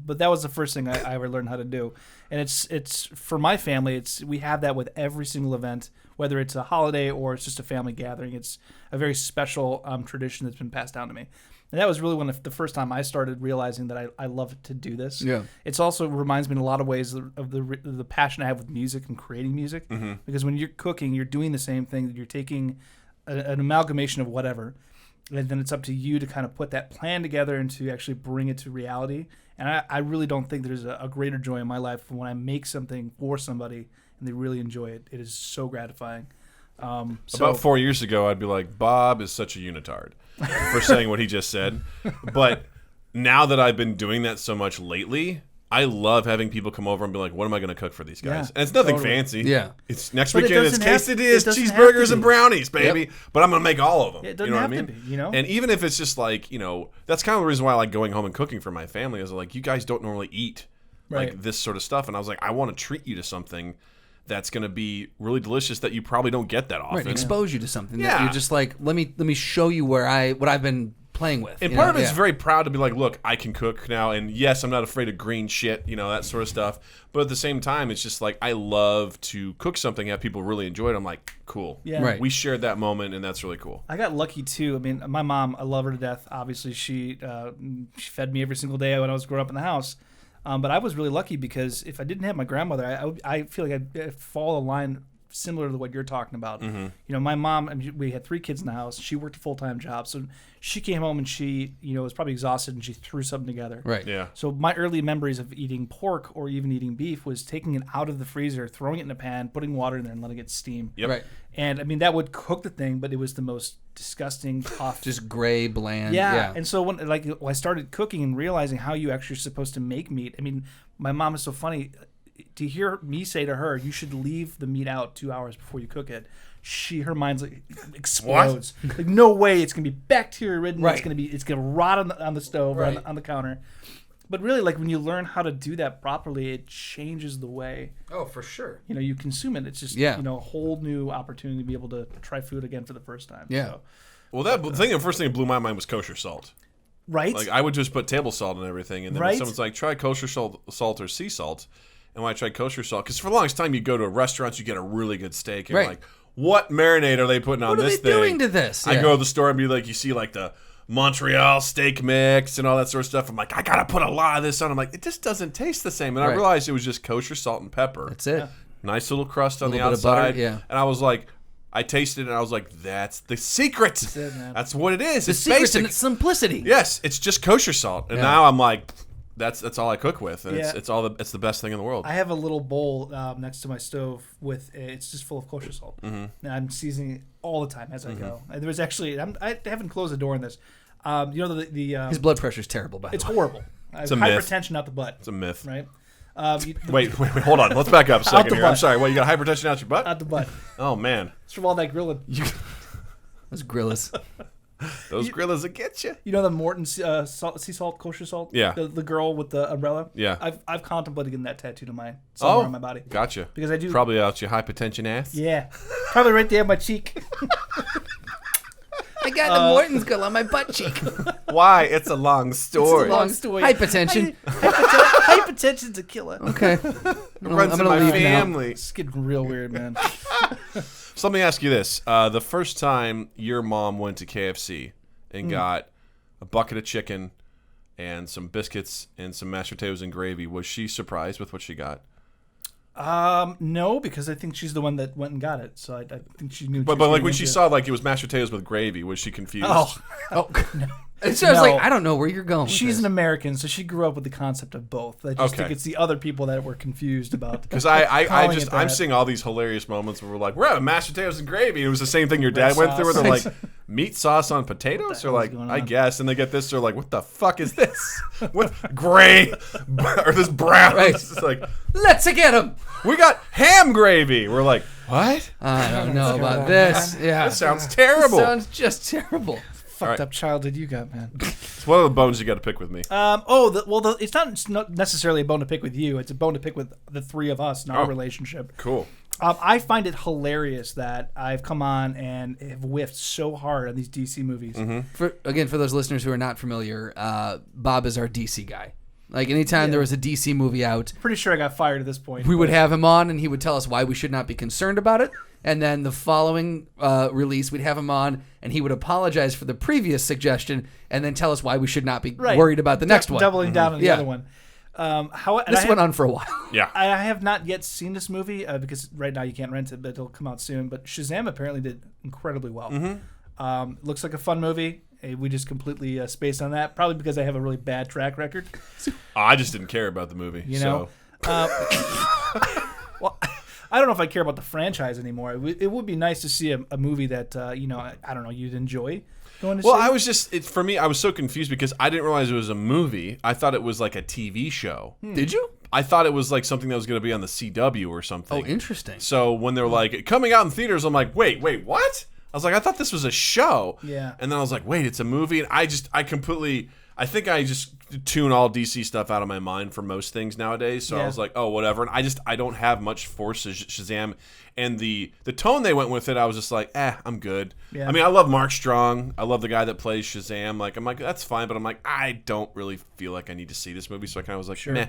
but that was the first thing I ever learned how to do. And it's for my family, we have that with every single event, whether it's a holiday or it's just a family gathering. It's a very special tradition that's been passed down to me. And that was really the first time I started realizing that I love to do this. Yeah. It's also reminds me in a lot of ways of the passion I have with music and creating music. Mm-hmm. Because when you're cooking, you're doing the same thing. You're taking an amalgamation of whatever, and then it's up to you to kind of put that plan together and to actually bring it to reality. And I really don't think there's a greater joy in my life when I make something for somebody and they really enjoy it. It is so gratifying. About 4 years ago, I'd be like, Bob is such a unitard for saying what he just said. But now that I've been doing that so much lately, I love having people come over and be like, what am I going to cook for these guys? And it's nothing fancy. Yeah. It's next But weekend, it's quesadillas, cheeseburgers, and brownies, baby. Yep. But I'm going to make all of them. It doesn't what have I mean? to be, And even if it's just like, that's kind of the reason why I like going home and cooking for my family is like, you guys don't normally eat like this sort of stuff. And I was like, I want to treat you to something that's going to be really delicious that you probably don't get that often. Right, expose you to something that you're just like, let me show you what I've been playing with. And part of it's very proud to be like, look, I can cook now, and yes, I'm not afraid of green shit, that sort of stuff. But at the same time, it's just like I love to cook something, have people really enjoy it. I'm like, cool. Yeah. Right. We shared that moment, and that's really cool. I got lucky too. I mean, my mom, I love her to death. Obviously, she fed me every single day when I was growing up in the house. But I was really lucky because if I didn't have my grandmother, I feel like I'd fall in line similar to what you're talking about. Mm-hmm. You know, my mom, I mean, we had 3 kids in the house. She worked a full-time job. So she came home and she, you know, was probably exhausted and she threw something together. Right. Yeah. So my early memories of eating pork or even eating beef was taking it out of the freezer, throwing it in a pan, putting water in there and letting it steam. Yep. Right. And I mean, that would cook the thing, but it was the most disgusting, tough. Just gray, bland. Yeah. And so when I started cooking and realizing how you actually are supposed to make meat, I mean, my mom is so funny. To hear me say to her, you should leave the meat out 2 hours before you cook it. Her mind's like explodes. Like, no way, it's gonna be bacteria ridden. Right. It's gonna rot on the stove right. or on the counter. But really, like, when you learn how to do that properly, it changes the way for sure. you know you consume it. It's just Yeah. you know a whole new opportunity to be able to try food again for the first time. Yeah. So, Well, the first thing that blew my mind was kosher salt. right. Like, I would just put table salt and everything, and then when Right. someone's like, try kosher salt or sea salt, and when I tried kosher salt, because for the longest time you go to a restaurant, you get a really good steak, and you're Right. like, what marinade are they putting on What are this they thing? doing to this? I Yeah. go to the store and be like, you see like the Montreal steak mix and all that sort of stuff. I'm like, I gotta put a lot of this on. I'm like, it just doesn't taste the same. And I Right. realized it was just kosher salt and pepper. That's it. Yeah. Nice little crust on the Little bit of butter, outside. yeah. And I was like, I tasted it and I was like, that's the secret. That's it, man. That's what it is. The It's secret's basic. in its simplicity. Yes, it's just kosher salt. And Yeah. now I'm like, that's all I cook with. And Yeah. it's the best thing in the world. I have a little bowl next to my stove with it's just full of kosher salt, and I'm seasoning it all the time as I go. And there was actually I haven't closed the door on this. You know the His blood pressure's terrible, by the it's way. horrible. It's a myth. Hypertension out the butt, It's a myth. right? Wait, hold on. Let's back up a second the here. I'm butt. sorry. What, you got hypertension out your butt? out the butt. Oh, man. It's from all that grilling. Those grillas. Those grillers will get you. You know the Morton sea salt, kosher salt. Yeah. The girl with the umbrella. Yeah. I've contemplated getting that tattooed on somewhere on my body. Gotcha. Because I do. Probably out your hypertension ass. Yeah, probably right there on my cheek. I got the Morton's girl on my butt cheek. Why? It's a long story. long story. Hypertension. Hypertension's a killer. Okay. It runs in gonna my leave now. family. It's getting real weird, man. So let me ask you this. The first time your mom went to KFC and got a bucket of chicken and some biscuits and some mashed potatoes and gravy, was she surprised with what she got? No, because I think she's the one that went and got it, so I think she knew. But like when she saw like it was mashed potatoes with gravy, was she confused? oh, And so I was No. like, I don't know where you're going. with she's this. an American, so she grew up with the concept of both. I just Okay. think it's the other people that were confused about. Because calling I'm it that. seeing all these hilarious moments where we're like, we're having mashed potatoes and gravy. And it was the same thing your Red dad went through. Where sauce. they're like, meat sauce on potatoes? Or hell's like, going I on? guess. And they get this. They're like, what the fuck is this? What gray or this brown? Right. It's just like, Let's get him. we got ham gravy. We're like, what? I don't know about this. Yeah. That sounds terrible. Sounds just terrible. Fucked Alright. up childhood you got, man. It's one of the bones you got to pick with me. It's not necessarily a bone to pick with you. It's a bone to pick with the three of us in our Oh. relationship. Cool. I find it hilarious that I've come on and have whiffed so hard on these DC movies. For those listeners who are not familiar, Bob is our DC guy. Like anytime there was a DC movie out, Pretty sure I got fired at this point. we would have him on and he would tell us why we should not be concerned about it. And then the following release, we'd have him on and he would apologize for the previous suggestion and then tell us why we should not be Right. worried about the next one. Doubling down on the Yeah. other one. This went on for a while. Yeah. I have not yet seen this movie because right now you can't rent it, but it'll come out soon. But Shazam apparently did incredibly well. Looks like a fun movie. We just completely spaced on that, probably because I have a really bad track record. I just didn't care about the movie. You know, well, I don't know if I care about the franchise anymore. It would be nice to see a movie that I don't know, you'd enjoy going to Well, see. I was just for me. I was so confused because I didn't realize it was a movie. I thought it was like a TV show. Did you? I thought it was like something that was going to be on the CW or something. Oh, interesting. So when they're like coming out in theaters, I'm like, wait, what? I was like, I thought this was a show. Yeah. And then I was like, wait, it's a movie. And I think I just tune all DC stuff out of my mind for most things nowadays. So I Yeah. was like, oh, whatever. And I don't have much for Shazam. And the tone they went with it, I was just like, I'm good. Yeah. I mean, I love Mark Strong. I love the guy that plays Shazam. Like, I'm like, that's fine. But I'm like, I don't really feel like I need to see this movie. So I kind of was like, meh.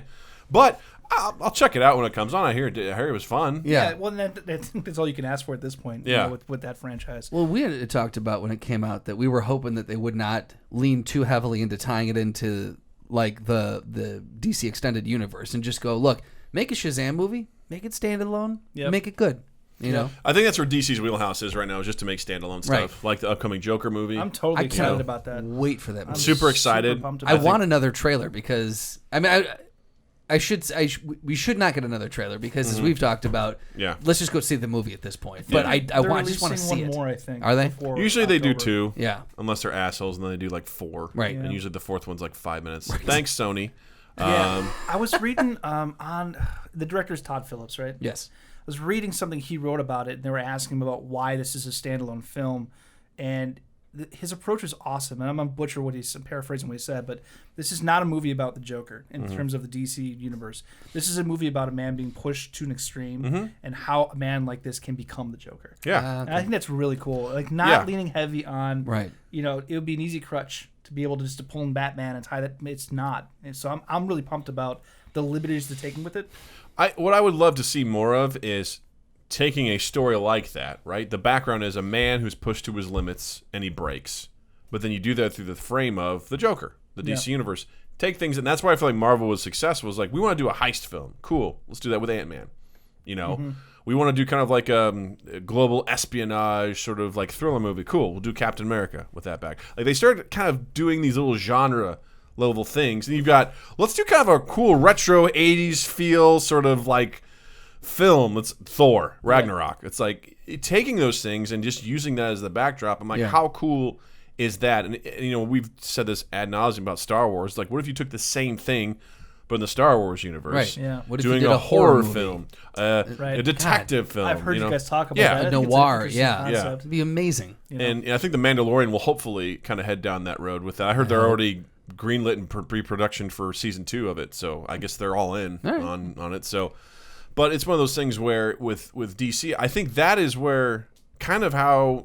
But I'll check it out when it comes on. I hear it was fun. Yeah. Well, that's all you can ask for at this point. Yeah. With that franchise. Well, we had talked about when it came out that we were hoping that they would not lean too heavily into tying it into like the DC extended universe and just go, look, make a Shazam movie, make it standalone, Yep. make it good. You know, I think that's where DC's wheelhouse is right now, is just to make standalone stuff, Right. like the upcoming Joker movie. I'm totally I excited cannot about that. wait for that. I'm movie. super excited. pumped I about want another trailer because we should not get another trailer because as we've talked about, Yeah. let's just go see the movie at this point. But I just want to see one it. more, I think. Are they? before Usually they do October. 2. Yeah. Unless they're assholes, and then they do like 4. Right. And Yeah. usually the 4th one's like 5 minutes. Thanks, Sony. Yeah, I was reading on the director's Todd Phillips, right? Yes. I was reading something he wrote about it, and they were asking him about why this is a standalone film, and his approach was awesome. And I'm gonna butcher what he's paraphrasing what he said, but this is not a movie about the Joker in terms of the DC universe. This is a movie about a man being pushed to an extreme and how a man like this can become the Joker. Yeah. And I think that's really cool. Like not Yeah. leaning heavy on, Right. You know, it would be an easy crutch to be able to just to pull in Batman and tie that. It's not, and so I'm really pumped about the liberties they're taking with it. What I would love to see more of is taking a story like that, right? The background is a man who's pushed to his limits and he breaks. But then you do that through the frame of the Joker, the DC universe. Take things, and that's why I feel like Marvel was successful. Was like, we want to do a heist film. Cool. Let's do that with Ant-Man. You know? We want to do kind of like a global espionage sort of like thriller movie. Cool. We'll do Captain America with that back. Like they started kind of doing these little genre level things. And you've got, let's do kind of a cool retro 80s feel sort of like film. It's Thor, Ragnarok. It's like taking those things and just using that as the backdrop. I'm like, how cool is that? And you know, we've said this ad nauseum about Star Wars. Like, what if you took the same thing, but in the Star Wars universe? Right. Yeah. What if you Doing did a horror movie? film, a detective film. I've heard you know? guys talk about Yeah. that. I think it's an Noir, interesting yeah. concept. It'd be amazing. You know? And I think the Mandalorian will hopefully kind of head down that road with that. I heard they're already greenlit in pre-production for season 2 of it, so I guess they're all in on it. So, but it's one of those things where with DC, I think that is where kind of how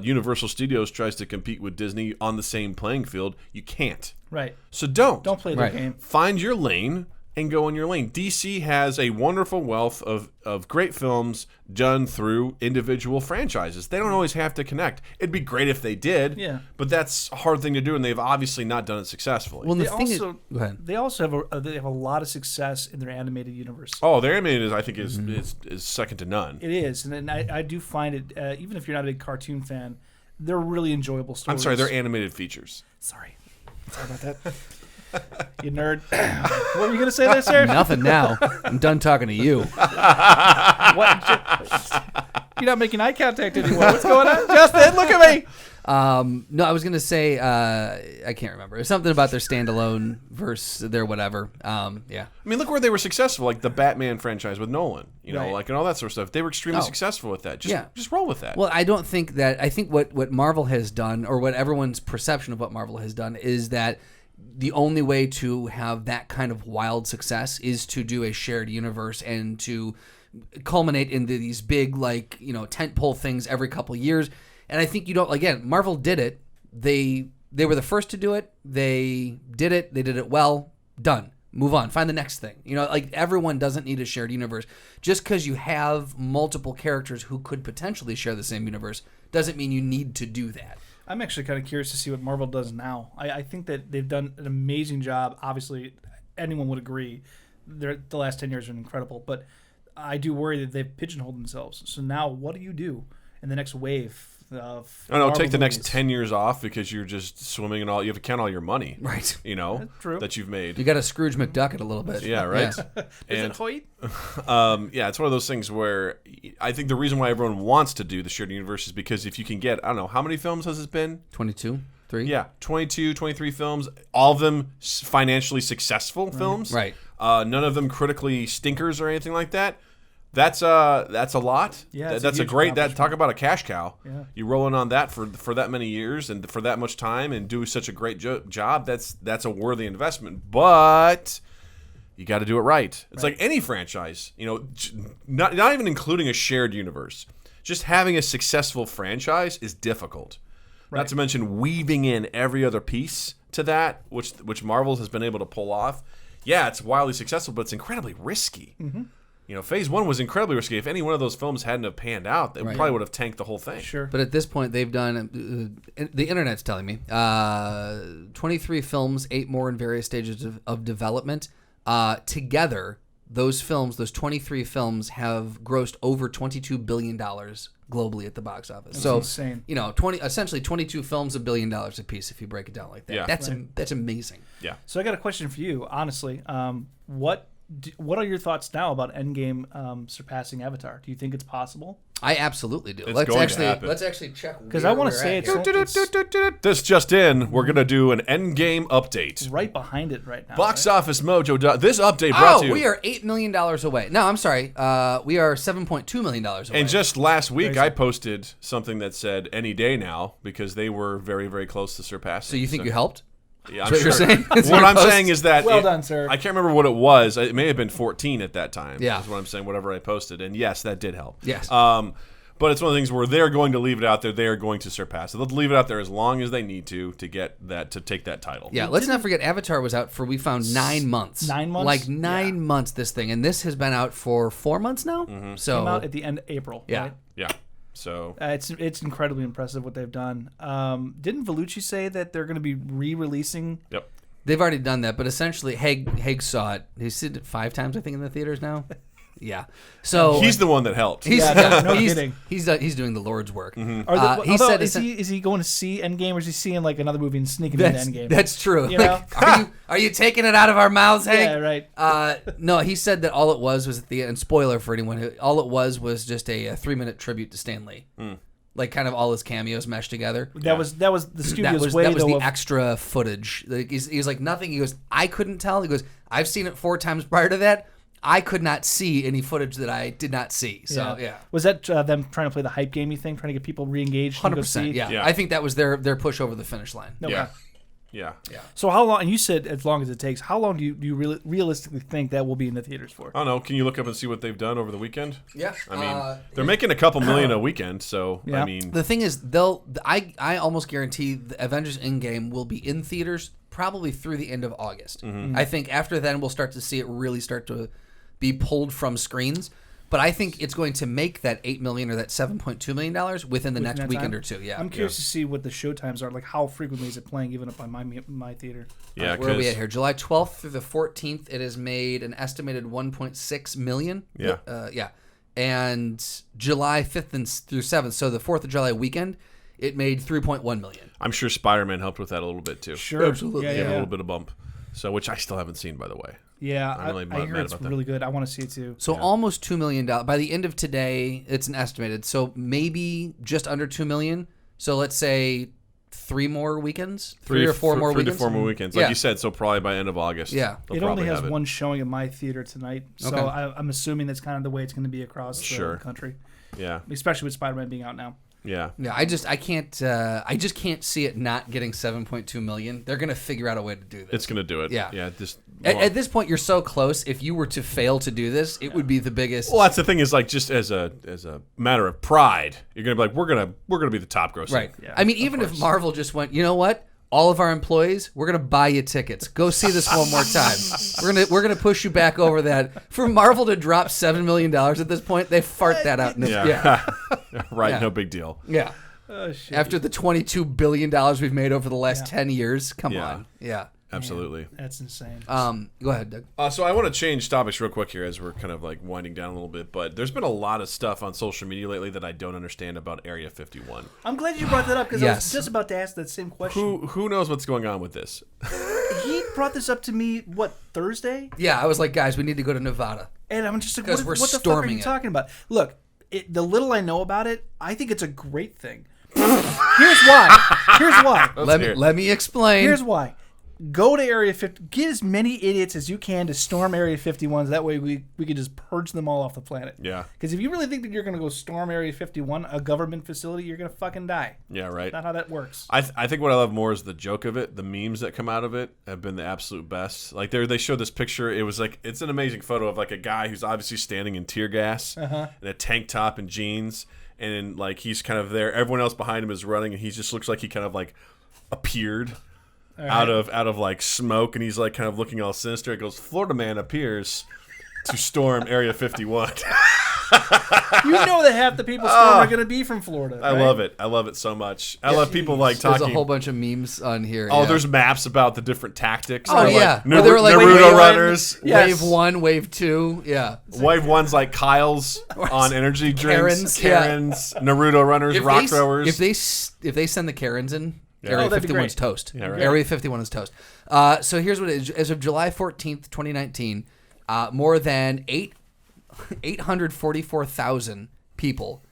Universal Studios tries to compete with Disney on the same playing field. You can't. Right. So don't Don't play their Right. game. find your lane and go in your lane. DC has a wonderful wealth of great films done through individual franchises. They don't always have to connect. It'd be great if they did, but that's a hard thing to do, and they've obviously not done it successfully. Well, the They thing is, also go ahead. they also have a lot of success in their animated universe. Oh, their animated I think is second to none. It is, and then I do find it even if you're not a big cartoon fan, they're really enjoyable stories. I'm sorry, they're animated features. Sorry about that. You nerd. What were you gonna say there, sir? Nothing now. I'm done talking to you. What? You're not making eye contact anymore. What's going on, Justin? Look at me. No, I was gonna say I can't remember. It's something about their standalone verse, their whatever. Yeah. I mean, look where they were successful, like the Batman franchise with Nolan, Right. like and all that sort of stuff. They were extremely successful with that. Just roll with that. Well, I don't think that. I think what Marvel has done, or what everyone's perception of what Marvel has done, is that the only way to have that kind of wild success is to do a shared universe and to culminate into these big, like, tentpole things every couple of years. And I think Marvel did it. They were the first to do it. They did it. They did it well. Done. Move on. Find the next thing. Like everyone doesn't need a shared universe. Just because you have multiple characters who could potentially share the same universe doesn't mean you need to do that. I'm actually kind of curious to see what Marvel does now. I think that they've done an amazing job. Obviously, anyone would agree. The last 10 years have been incredible, but I do worry that they've pigeonholed themselves. So now, what do you do in the next wave of I don't know, Marvel take the next movies? 10 years off because you're just swimming in all. You have to count all your money, Right. True. that you've made. You got to Scrooge McDuck it a little bit. Yeah, right. Yeah. Is And it Hoyt? it's one of those things where I think the reason why everyone wants to do the shared universe is because if you can get, I don't know, how many films has it been? 22, 3. Yeah, 22, 23 films, all of them financially successful films. Right. None of them critically stinkers or anything like that. That's a lot. Yeah, it's a that's a huge great. That accomplishment. talk about a cash cow. Yeah. You rolling on that for that many years and for that much time and do such a great job. That's a worthy investment. But you got to do it right. It's like any franchise. Not even including a shared universe. Just having a successful franchise is difficult. Right. Not to mention weaving in every other piece to that, which Marvel has been able to pull off. Yeah, it's wildly successful, but it's incredibly risky. Mm-hmm. Phase 1 was incredibly risky. If any one of those films hadn't have panned out, they probably would have tanked the whole thing. Sure. But at this point, they've done, the internet's telling me, 23 films, 8 more in various stages of development. Together, those 23 films, have grossed over $22 billion globally at the box office. That's so insane. Essentially 22 films, $1 billion a piece if you break it down like that. Yeah. That's amazing. Yeah. So I got a question for you, honestly. What are your thoughts now about Endgame surpassing Avatar? Do you think it's possible? I absolutely do. It's Let's going to happen. actually check, Because I want to say it's This just in, we're gonna do an Endgame update. right behind it right now. Box right? Office Mojo. This update brought to you. we are $8 million away. No, I'm sorry. We are $7.2 million away. And just last week, Crazy. I posted something that said any day now because they were very, very close to surpassing. So you think you helped? Yeah, I'm That's what sure. you're saying? That's What your I'm post? saying is that Well done, sir. I can't remember what it was. It may have been 14 at that time. Yeah. is what I'm saying. Whatever I posted, and yes, that did help. Yes. But it's one of the things where they're going to leave it out there. They are going to surpass it. They'll leave it out there as long as they need to get that to take that title. Yeah, let's not forget Avatar was out for, we found 9 months. 9 months? Like 9 months, this thing. And this has been out for 4 months now. Mm-hmm. So Came out at the end of April. Yeah. Right? Yeah. So It's incredibly impressive what they've done. Didn't Vellucci say that they're going to be re-releasing? yep. they've already done that. But essentially, Haig saw it. He's seen it 5 times, I think, in the theaters now. Yeah. So He's the one that helped. He's, Yeah, no he's, kidding. He's doing the Lord's work. Mm-hmm. He said is he going to see Endgame, or is he seeing like another movie and sneaking into Endgame? That's true. You Like, know? are you taking it out of our mouths, Hank? Yeah, right. No, he said that all it was at the end. Spoiler for anyone. All it was just a 3-minute tribute to Stan Lee. Like kind of all his cameos meshed together. That was the studio's way that was though. the extra footage. Like, he's like nothing. He goes, I couldn't tell. He goes, I've seen it 4 times prior to that. I could not see any footage that I did not see. So yeah. Was that them trying to play the hype gamey thing, trying to get people re-engaged? 100%. Yeah. Yeah. I think that was their push over the finish line. Okay. Yeah. Yeah. So how long? And you said as long as it takes. How long do you realistically think that will be in the theaters for? I don't know. Can you look up and see what they've done over the weekend? Yeah. I mean, they're making a couple million a weekend, so Yeah. I mean, The thing is, I almost guarantee the Avengers Endgame will be in theaters probably through the end of August. I think after then we'll start to see it really start to be pulled from screens. But I think it's going to make that $8 million or that $7.2 million within the next that weekend time? or two. Yeah. I'm curious to see what the show times are. Like how frequently is it playing even up by my theater? yeah. Where are we at 'cause- here? July 12th through the 14th, it has made an estimated 1.6 million. Yeah. Yeah. And July 5th through 7th, so the 4th of July weekend, it made 3.1 million. I'm sure Spider-Man helped with that a little bit too. Sure, Absolutely. Yeah, Gave yeah, a little bit of bump. So, which I still haven't seen, by the way. Yeah, I'm really I mad hear it's about that. really good. I want to see it too. So almost $2 million. By the end of today, it's an estimated. So maybe just under 2 million. So let's say 3 more weekends, 3 or 4 more 3 weekends. to 4 more weekends, like Yeah. you said. So probably by end of August. Yeah. they'll It only probably has have one showing in my theater tonight, so Okay. I'm assuming that's kind of the way it's going to be across Sure. the country, Yeah, especially with Spider-Man being out now. yeah. Yeah, I just can't see it not getting 7.2 million. They're gonna figure out a way to do this. It's gonna do it. Yeah. yeah. Just At this point, you're so close. If you were to fail to do this, it would be the biggest. well, that's the thing is like just as a matter of pride, you're gonna be like we're gonna be the top grossing. Right. Yeah, I mean, even if Marvel just went, you know what? All of our employees, we're gonna buy you tickets. Go see this one more time. We're gonna push you back over that. For Marvel to drop $7 million at this point, they fart that out. Yeah. Right. Yeah. No big deal. Yeah. Oh shit! After the $22 billion we've made over the last 10 years, come Yeah. on. Yeah. Absolutely. That's insane. Go ahead, Doug. So I want to change topics real quick here as we're kind of like winding down a little bit, but there's been a lot of stuff on social media lately that I don't understand about Area 51. I'm glad you brought that up because I Yes. was just about to ask that same question. Who knows what's going on with this? He brought this up to me Thursday, Yeah, I was like, guys, we need to go to Nevada. and I'm just like, Because what we're the fuck are storming you it. talking about? Look, the little I know about it, I think it's a great thing. Here's why. Let's hear it. Let me explain. Here's why. Go to Area 50. Get as many idiots as you can to storm Area 51. That way we can just purge them all off the planet. Yeah. Because if you really think that you're going to go storm Area 51, a government facility, you're going to fucking die. Yeah, right. Not how that works. I think what I love more is the joke of it. The memes that come out of it have been the absolute best. Like they showed this picture. It was like it's an amazing photo of like a guy who's obviously standing in tear gas in a tank top and jeans, and like he's kind of there. Everyone else behind him is running, and he just looks like he kind of like appeared out of like smoke, and he's like kind of looking all sinister. It goes, Florida man appears to storm Area 51. You know that half the people storm are going to be from Florida. I right? love it. I love it so much. I love people like talking. There's a whole bunch of memes on here. Oh, yeah. there's maps about the different tactics. Oh, They're yeah. like, Where they were like, Naruto wave runners. Wave 1, wave 2. Yeah. Wave 1's like Kyle's on energy drinks. Karens, Naruto runners, rock throwers. If they send the Karens in, Area that'd be 51's great. toast. Yeah, right. Area 51 is toast. So here's what it is. As of July 14th, 2019, more than 844,000 people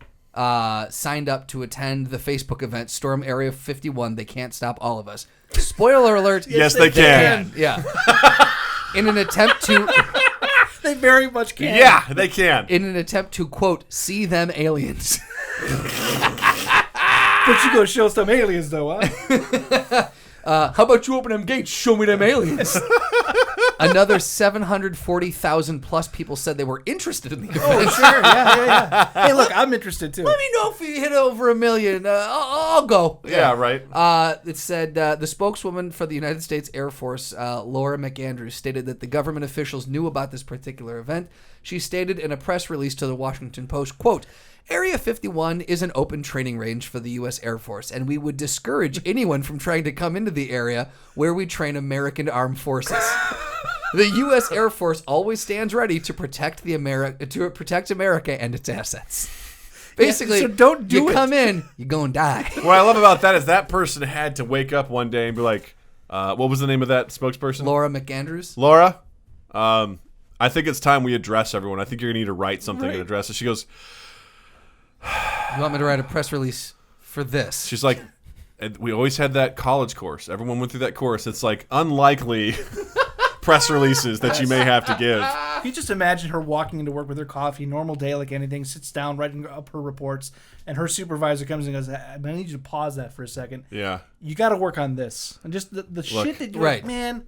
signed up to attend the Facebook event Storm Area 51. They can't stop all of us. Spoiler alert. Yes, they can. Yeah. In an attempt to... They very much can. Yeah, they can. In an attempt to, quote, see them aliens. But you go show some aliens, though, huh? How about you open them gates? Show me them aliens. Another 740,000 plus people said they were interested in the event. Oh, sure. Yeah. Hey, look, I'm interested, too. Let me know if you hit over 1 million. I'll go. Yeah, right. It said the spokeswoman for the United States Air Force, Laura McAndrews, stated that the government officials knew about this particular event. She stated in a press release to the Washington Post, quote, Area 51 is an open training range for the U.S. Air Force, and we would discourage anyone from trying to come into the area where we train American armed forces. The U.S. Air Force always stands ready to protect America and its assets. Basically, so don't do you it. come in, you're going to die. What I love about that is that person had to wake up one day and be like, what was the name of that spokesperson? Laura McAndrews. Laura, I think it's time we address everyone. I think you're going to need to write something and address it. She goes, You want me to write a press release for this? she's like, we always had that college course. Everyone went through that course. It's like unlikely press releases that you may have to give. You just imagine her walking into work with her coffee, normal day like anything, sits down, writing up her reports, and her supervisor comes and goes, I need you to pause that for a second. Yeah. You got to work on this. And just the shit that you're right. like, man,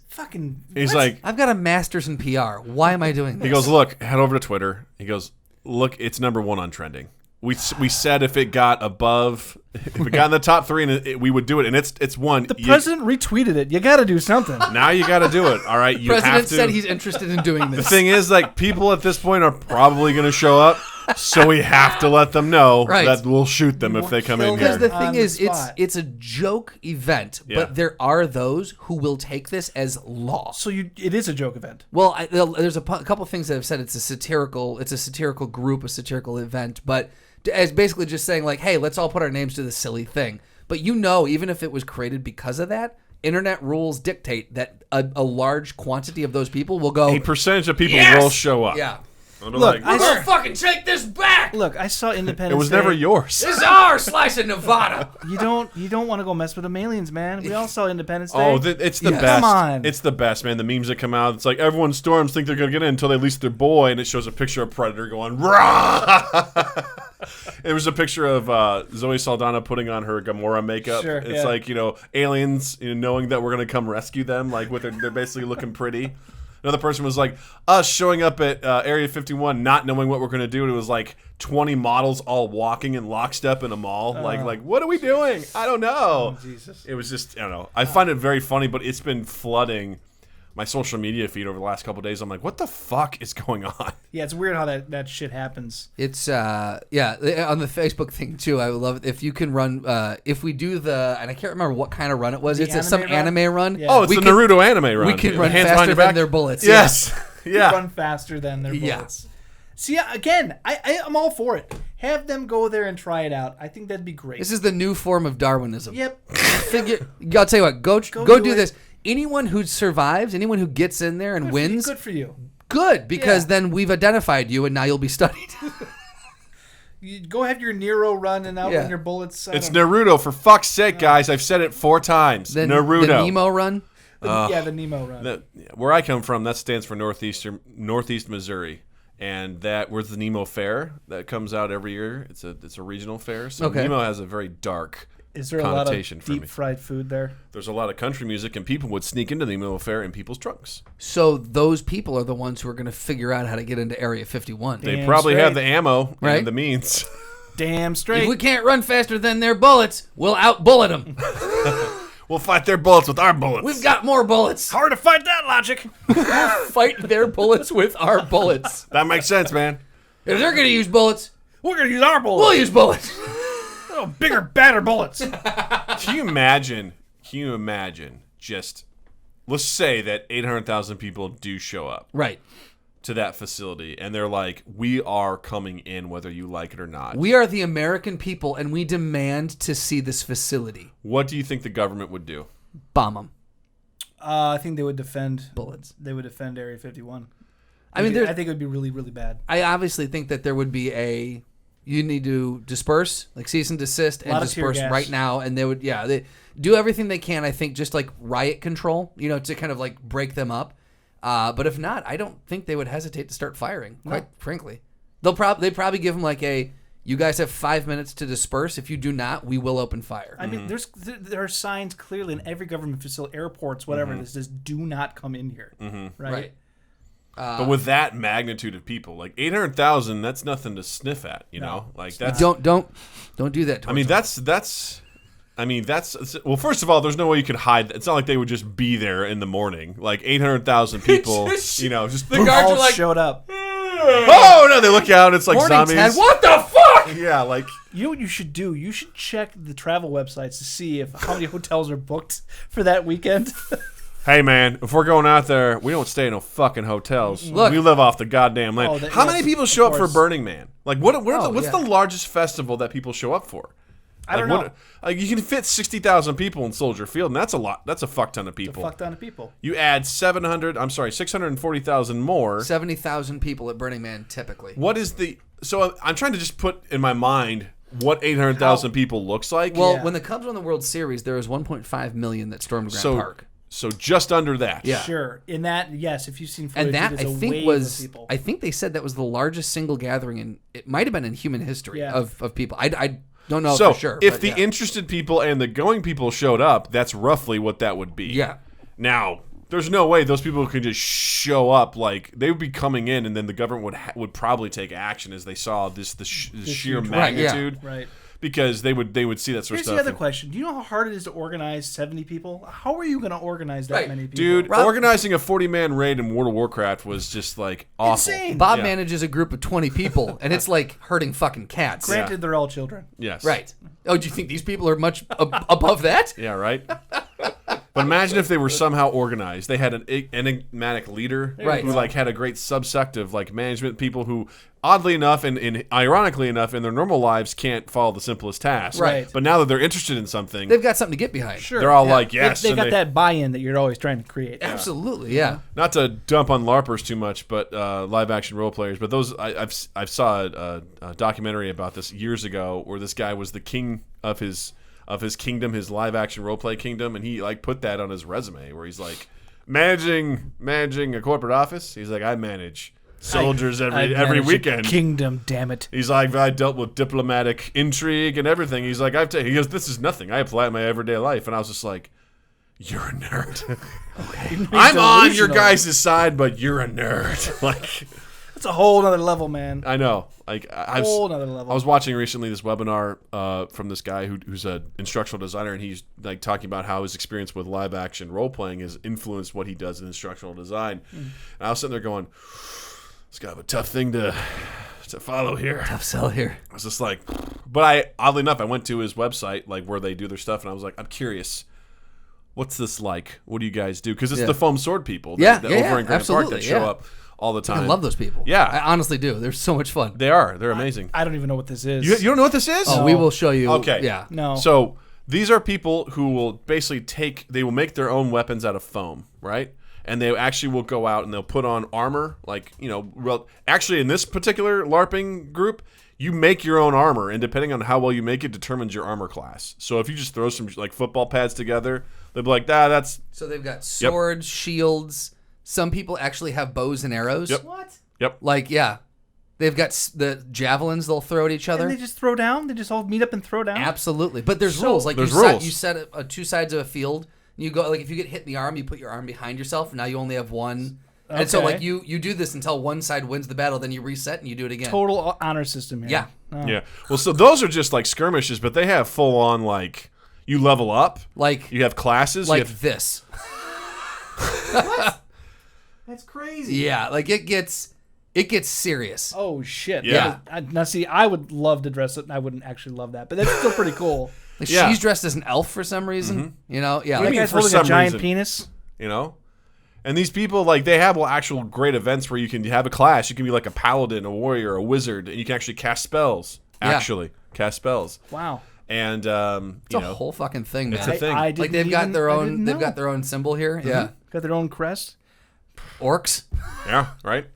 fucking... He's what? like, I've got a master's in PR. Why am I doing this? he goes, look, head over to Twitter. He goes, look, it's #1 on trending. We said if it got above, if it got in the top 3, and we would do it, and it's one. The president retweeted it. You got to do something. Now you got to do it. All right, you President have to. said he's interested in doing The this. thing is, like, people at this point are probably going to show up, so we have to let them know Right. that we'll shoot them if they come in Because here. the On thing the is, spot. it's a joke event, Yeah. but there are those who will take this as law. So it is a joke event. Well, there's a couple things that have said it's a satirical group, a satirical event, but as basically just saying like, hey, let's all put our names to this silly thing. But even if it was created because of that, internet rules dictate that a large quantity of those people will go. A percentage of people Yes! will show up. Yeah. And Look, like, I We're fucking take this back. Look, I saw Independence it was Day. never yours. This is our slice of Nevada. You don't want to go mess with them aliens, man. We all saw Independence Day. Oh, it's the Yes. best. Come on. It's the best, man. The memes that come out, it's like everyone storms think they're going to get in until they release their boy, and it shows a picture of Predator going, rah! It was a picture of Zoe Saldana putting on her Gamora makeup. Sure, It's yeah. like, aliens, knowing that we're going to come rescue them, like they're basically looking pretty. Another person was like, us showing up at Area 51, not knowing what we're going to do. And it was like 20 models all walking in lockstep in a mall. Like, what are we doing? I don't know. Oh, Jesus. It was just, I don't know. I find it very funny, but it's been flooding my social media feed over the last couple of days. I'm like, what the fuck is going on? Yeah, it's weird how that shit happens. It's on the Facebook thing too. I would love it if you can run. If we do and I can't remember what kind of run it was. The It's some anime run? anime run. Yeah. Oh, it's the Naruto anime run. We can run Hands behind faster your than back? their bullets. Yes. Yeah. Run faster than their Yeah. bullets. See, again, I'm all for it. Have them go there and try it out. I think that'd be great. This is the new form of Darwinism. Yep. I'll tell you what. Go do do it. this. Anyone who survives, anyone who gets in there and wins, Good for you. good, because Yeah. then we've identified you and now you'll be studied. You go have your Nero run and out Yeah. on your bullets. It's Naruto, for fuck's sake, guys. I've said it 4 times. Then Naruto. the Nemo run. the Nemo run. Where I come from, that stands for Northeast Missouri. And where's the Nemo Fair that comes out every year? It's a regional fair. So Okay. Nemo has a very dark Is there a lot connotation of for me. deep fried food there? There's a lot of country music, and people would sneak into the Nemo Fair in people's trunks. So those people are the ones who are going to figure out how to get into Area 51. They Damn probably have straight. the ammo Right. and the means. Damn If straight. we can't run faster than their bullets, we'll out-bullet them. We'll fight their bullets with our bullets. We've got more bullets. Hard to fight that logic. Fight their bullets with our bullets. That makes sense, man. If they're gonna use bullets, We're gonna use our bullets. we'll use bullets. Oh, bigger, badder bullets. Can you imagine? Just let's say that 800,000 people do show up Right. to that facility, and they're like, "We are coming in, whether you like it or not." We are the American people, and we demand to see this facility. What do you think the government would do? Bomb them. I think they would defend Bullets. They would defend Area 51. I mean, I think it would be really, really bad. I obviously think that there would be you need to disperse, like cease and desist, and disperse right now. And they would, they do everything they can. I think just like riot control, to kind of like break them up. But if not, I don't think they would hesitate to start firing. Quite frankly, they'd probably give them like you guys have 5 minutes to disperse. If you do not, we will open fire. I mean, there are signs clearly in every government facility, airports, whatever, that says "Do not come in here." Right. But with that magnitude of people, like 800,000, that's nothing to sniff at, you know. Like that's don't do that. I mean, that's. Well, first of all, there's no way you could hide. It's not like they would just be there in the morning. Like 800,000 people, just the guards all are like, showed up. oh no! They look out. It's like Morning, zombies. Ted, what the fuck? Yeah, like You know what you should do? You should check the travel websites to see how many hotels are booked for that weekend. hey man, if we're going out there, we don't stay in no fucking hotels. Look. We live off the goddamn land. How many people show up for Burning Man? Like what's the largest festival that people show up for? I don't know. Like you can fit 60,000 people in Soldier Field, and that's a lot. That's a fuck ton of people. A fuck ton of people. You add 640,000 more. 70,000 people at Burning Man typically. What is the? So I'm trying to just put in my mind what 800,000 people looks like. Well, when the Cubs won the World Series, there was 1.5 million that stormed Grant Park. So just under that. Yeah. Sure. In that, yes, if you've seen footage, And that there's I a think wave was, of people. I think they said that was the largest single gathering it might have been in human history of people. I don't know So for sure. if the interested people and the going people showed up, that's roughly what that would be. Yeah. Now, there's no way those people could just show up. Like they would be coming in, and then the government would probably take action as they saw the sheer magnitude. Right. Because they would see that sort of stuff. Here's the other question. Do you know how hard it is to organize 70 people? How are you going to organize that many people? Dude, organizing a 40-man raid in World of Warcraft was just like awful. Insane. Bob manages a group of 20 people, and it's like herding fucking cats. Granted, they're all children. Yes. Right. Oh, do you think these people are much above that? Yeah, right? But imagine if they were somehow organized. They had an enigmatic leader who like had a great subsect of like management people who, oddly enough and ironically enough, in their normal lives can't follow the simplest tasks. Right. But now that they're interested in something, They've got something to get behind. Sure. they're all like, yes. They and got that buy-in that you're always trying to create. Absolutely, yeah. Not to dump on LARPers too much, but live action role players. But those I saw a documentary about this years ago, where this guy was the king of his kingdom, his live action role play kingdom, and he like put that on his resume, where he's like managing a corporate office. He's like, I manage soldiers every weekend. Kingdom, damn it. He's like, I dealt with diplomatic intrigue and everything. He's like, he goes, this is nothing. I apply it in my everyday life, and I was just like, you're a nerd. I'm on your guys' side, but you're a nerd. Like, that's a whole other level, man. I know. Like, Whole other level. I was watching recently this webinar from this guy who's an instructional designer, and he's like talking about how his experience with live action role playing has influenced what he does in instructional design. And I was sitting there going, "It's kind of a tough thing to follow here." Tough sell here. I was just like, but oddly enough, I went to his website, like where they do their stuff, and I was like, I'm curious. What's this like? What do you guys do? Because it's the foam sword people that over in Grand Park that show up all the time. I love those people. Yeah. I honestly do. They're so much fun. They are. They're amazing. I don't even know what this is. You don't know what this is? Oh, we will show you. Okay. Yeah. No. So these are people who will basically they will make their own weapons out of foam, right? And they actually will go out and they'll put on armor, like, actually in this particular LARPing group, you make your own armor, and depending on how well you make it determines your armor class. So if you just throw some like football pads together, they'll be like, that's... So they've got swords, shields. Some people actually have bows and arrows. Yep. What? Yep. Like, yeah. They've got the javelins they'll throw at each other. And they just throw down? They just all meet up and throw down? Absolutely. But there's rules. Like there's rules. You set two sides of a field. You go, like, if you get hit in the arm, you put your arm behind yourself. Now you only have one. Okay. And so, like, you do this until one side wins the battle, then you reset and you do it again. Total honor system here. Yeah. Oh. Yeah. Well, so those are just like skirmishes, but they have full on, like, you level up. Like, you have classes. Like this. What? That's crazy. Yeah. Like, it gets It gets serious. Oh shit! Yeah. Now see, I would love to dress up. I wouldn't actually love that, but that's still pretty cool. Like Yeah. she's dressed as an elf for some reason. You know, yeah. What do That you mean guy's for holding some a giant reason? penis. You know? And these people, like, they have actual great events where you can have a class. You can be like a paladin, a warrior, a wizard, and you can actually cast spells. Cast spells. Wow. And It's a whole fucking thing, man. It's a thing. I Like didn't they've got even- their I own. didn't They've know. got their own symbol here. Yeah. Got their own crest. Orcs. yeah, right?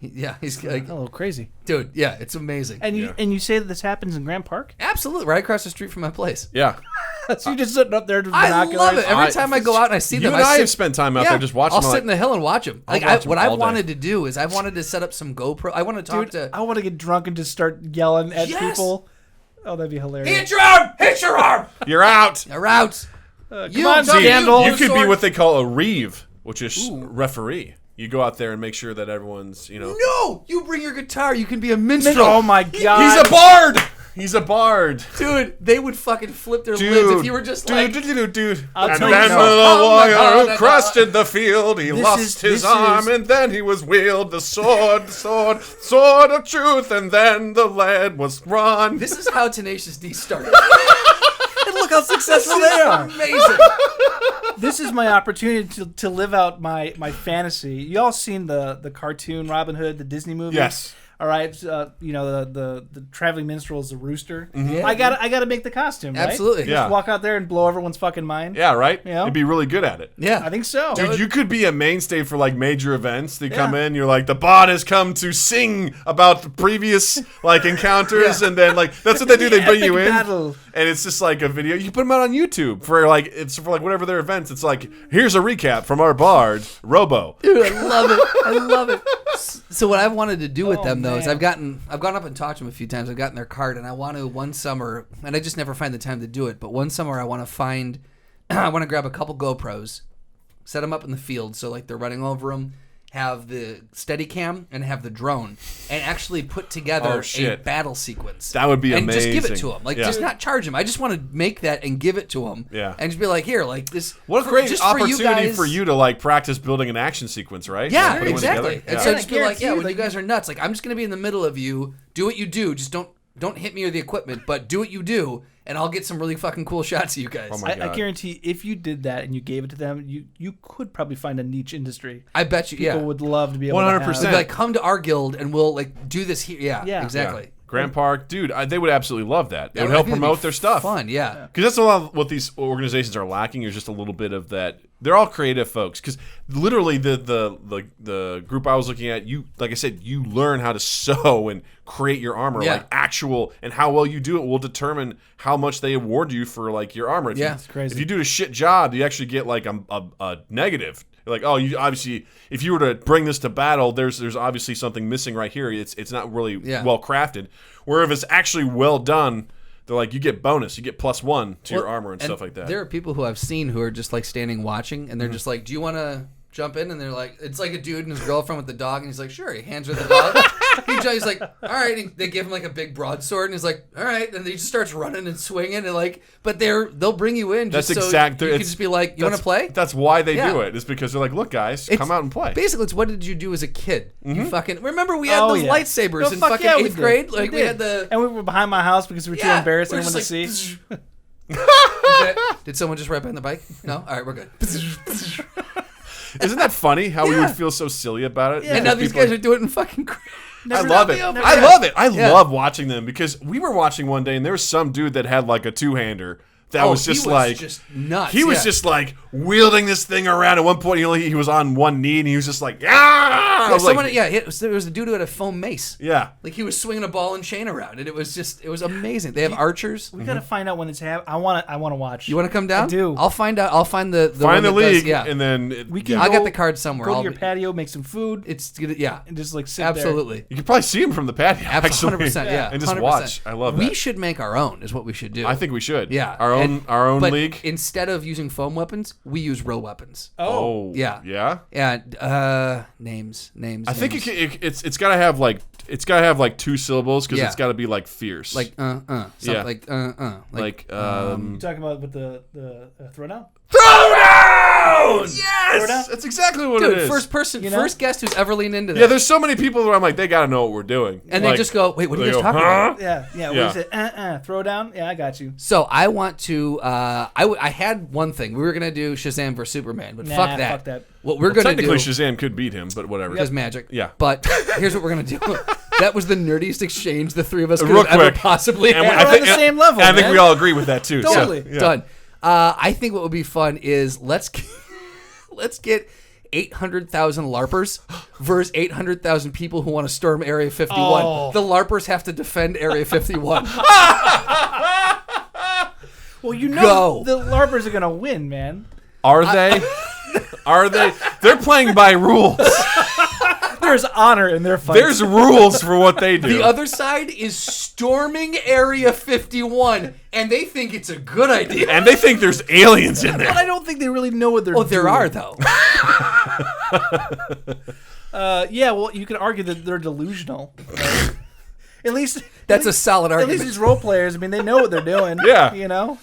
Yeah, he's like, A little crazy. dude. Yeah, it's amazing. And you Yeah. and you say that this happens in Grant Park? Absolutely, right across the street from my place. Yeah. So you're just sitting up there with I binoculars. love it. Every time I go out and I see You them, and I sit- have spent time out there just watching I'll them, sit like- in the hill and watch them. Like watch 'em what I all day. wanted to do is I wanted to set up some GoPro. I want to talk Dude, to. I want to get drunk and just start yelling at Yes. people. Oh, that'd be hilarious. Hit your arm! Hit your arm! You're out. You're out. Come on, See, Scandal. You could be sword. what they call a reeve, which is referee. You go out there and make sure that everyone's, you know. No, you bring your guitar. You can be a minstrel. Oh my god. He's a bard. He's a bard. Dude, they would fucking flip their lids if you were just like. dude. I'll And tell then you the no. Oh my God, warrior crossed in the field. He lost his this arm, is- and then he was wheeled the sword of truth, and then the lead was run. This is how Tenacious D started. And look how successful they are. Amazing. This is my opportunity to live out my fantasy. You all seen the cartoon Robin Hood, the Disney movie? Yes. All right, you know the traveling minstrel is the rooster. Yeah. I gotta make the costume. Right? Absolutely. Just Yeah. walk out there and blow everyone's fucking mind. Yeah, right? Yeah. You'd be really good at it. Yeah. I think so. Dude, you could be a mainstay for like major events. They come in, you're like, the bard has come to sing about the previous like encounters, and then like that's what they do. They bring you Epic in, battle. and it's just like a video. You put them out on YouTube for like whatever their events. It's like, here's a recap from our bard Robo. Dude, I love it. I love it. So what I've wanted to do with Oh, them though is man. I've gone up and talked to them a few times. I've gotten their card, and I want to one summer, and I just never find the time to do it. But one summer I want to grab a couple GoPros, set them up in the field so like they're running over them, have the Steadicam and have the drone, and actually put together Oh, a shit. battle sequence. That would be and just give it amazing. to them, like Yeah. just not charge them. I just want to make that and give it to them, Yeah. and just be like, here, like this. What a for- great just for you opportunity guys- for you to like practice building an action sequence, right? Yeah, Like, putting one exactly. together. And Yeah. so Yeah. just be like, yeah, when Guarantee, you guys are nuts, like I'm just gonna be in the middle of you. Do what you do. Just don't hit me or the equipment, but do what you do, and I'll get some really fucking cool shots of you guys. Oh my I God. guarantee if you did that and you gave it to them, you could probably find a niche industry. I bet you. People Yeah. would love to be able to 100%. They'd have- be like, come to our guild and we'll like do this here. Yeah. Yeah. Exactly. Yeah. Grand Park, dude, they would absolutely love that. It would I help think it'd be promote their stuff. Fun. Yeah. Because that's a lot of what these organizations are lacking is just a little bit of that. They're all creative folks. Because literally the group I was looking at, you like I said, you learn how to sew and create your armor. Yeah. Like actual, and how well you do it will determine how much they award you for like your armor. If Yeah. you, It's crazy. If you do a shit job, you actually get like a negative. Like, oh, you obviously, if you were to bring this to battle, there's obviously something missing right here. It's not really Yeah. well crafted. Where if it's actually well done, they're like, you get bonus, you get +1 to your Well, armor and stuff like that. There are people who I've seen who are just like standing watching, and they're just like, "Do you want to jump in?" And they're like, "It's like a dude and his girlfriend with the dog," and he's like, "Sure." He hands her the dog. He's like, "All right." And they give him like a big broadsword, and he's like, "All right." And he just starts running and swinging, and like, but they'll bring you in just That's so exact- you can it's- just be like, "You want to play?" That's why they Yeah. do it. Is because they're like, look, guys, It's- come out and play. Basically, it's what did you do as a kid? You fucking remember we had Oh, those yeah. lightsabers No, in fuck fucking yeah, we 8th did. grade. We Like we did. had the and we were behind my house because we were too Yeah, embarrassed we're anyone to just see. Did someone just ride behind the bike? No. All right, we're good. Isn't that funny how we Yeah. would feel so silly about it? And now these guys are doing it in fucking. I love it. over I there. love it. I Yeah. love watching them because we were watching one day and there was some dude that had like a two-hander that was just like just nuts. he was yeah. just like wielding this thing around. At one point, he was on one knee and he was just like, I Yeah, was someone, like, there was a dude who had a foam mace. yeah. Like he was swinging a ball and chain around, and it was amazing. They have archers. We gotta find out when it's happening. I want to watch. You want to come down? I do. I'll find out. I'll find the Find one the that does- league, yeah, and then We can I'll go- get the card somewhere. Go to I'll your be- patio, make some food, It's gonna, yeah. and just like sit Absolutely. you can probably see him from the patio. Actually, 100%. Yeah. and just 100%. watch. I love We that. should make our own. Is what we should do. I think we should. Yeah. our own but league. Instead of using foam weapons, we use real weapons. there. Oh, Yeah. yeah. Yeah. Names. I think it's got to have like two syllables because Yeah. it's got to be like fierce, like Yeah. like like You talking about with the throwdown? Throwdown! down. Yes, that's exactly what it Dude, is. first guest who's ever leaned into that. Yeah, there's so many people where I'm like, they got to know what we're doing. And like, they just go, wait, what are you they guys go, talking huh? about? Yeah. Yeah. What is it? Throw down? Yeah, I got you. So I want to, I had one thing. We were going to do Shazam vs. Superman, but fuck that. What we're going to do. Technically, Shazam could beat him, but whatever. Because magic. Yeah. But here's what we're going to do. That was the nerdiest exchange the three of us could Real have ever quick. possibly And had. We're on the same level, I think man. we all agree with that, too. so, Totally. yeah. Done. I think what would be fun is let's get 800,000 LARPers versus 800,000 people who want to storm Area 51. Oh. The LARPers have to defend Area 51. Well, you know Go. the LARPers are going to win, man. Are they? Are they? They're playing by rules. There's honor in their fight. There's rules for what they do. The other side is storming Area 51, and they think it's a good idea. And they think there's aliens in there. But I don't think they really know what they're doing. Oh, there are, though. Yeah, well, you could argue that they're delusional. At least That's a solid At argument. least these role players, I mean, they know what they're doing. Yeah. You know?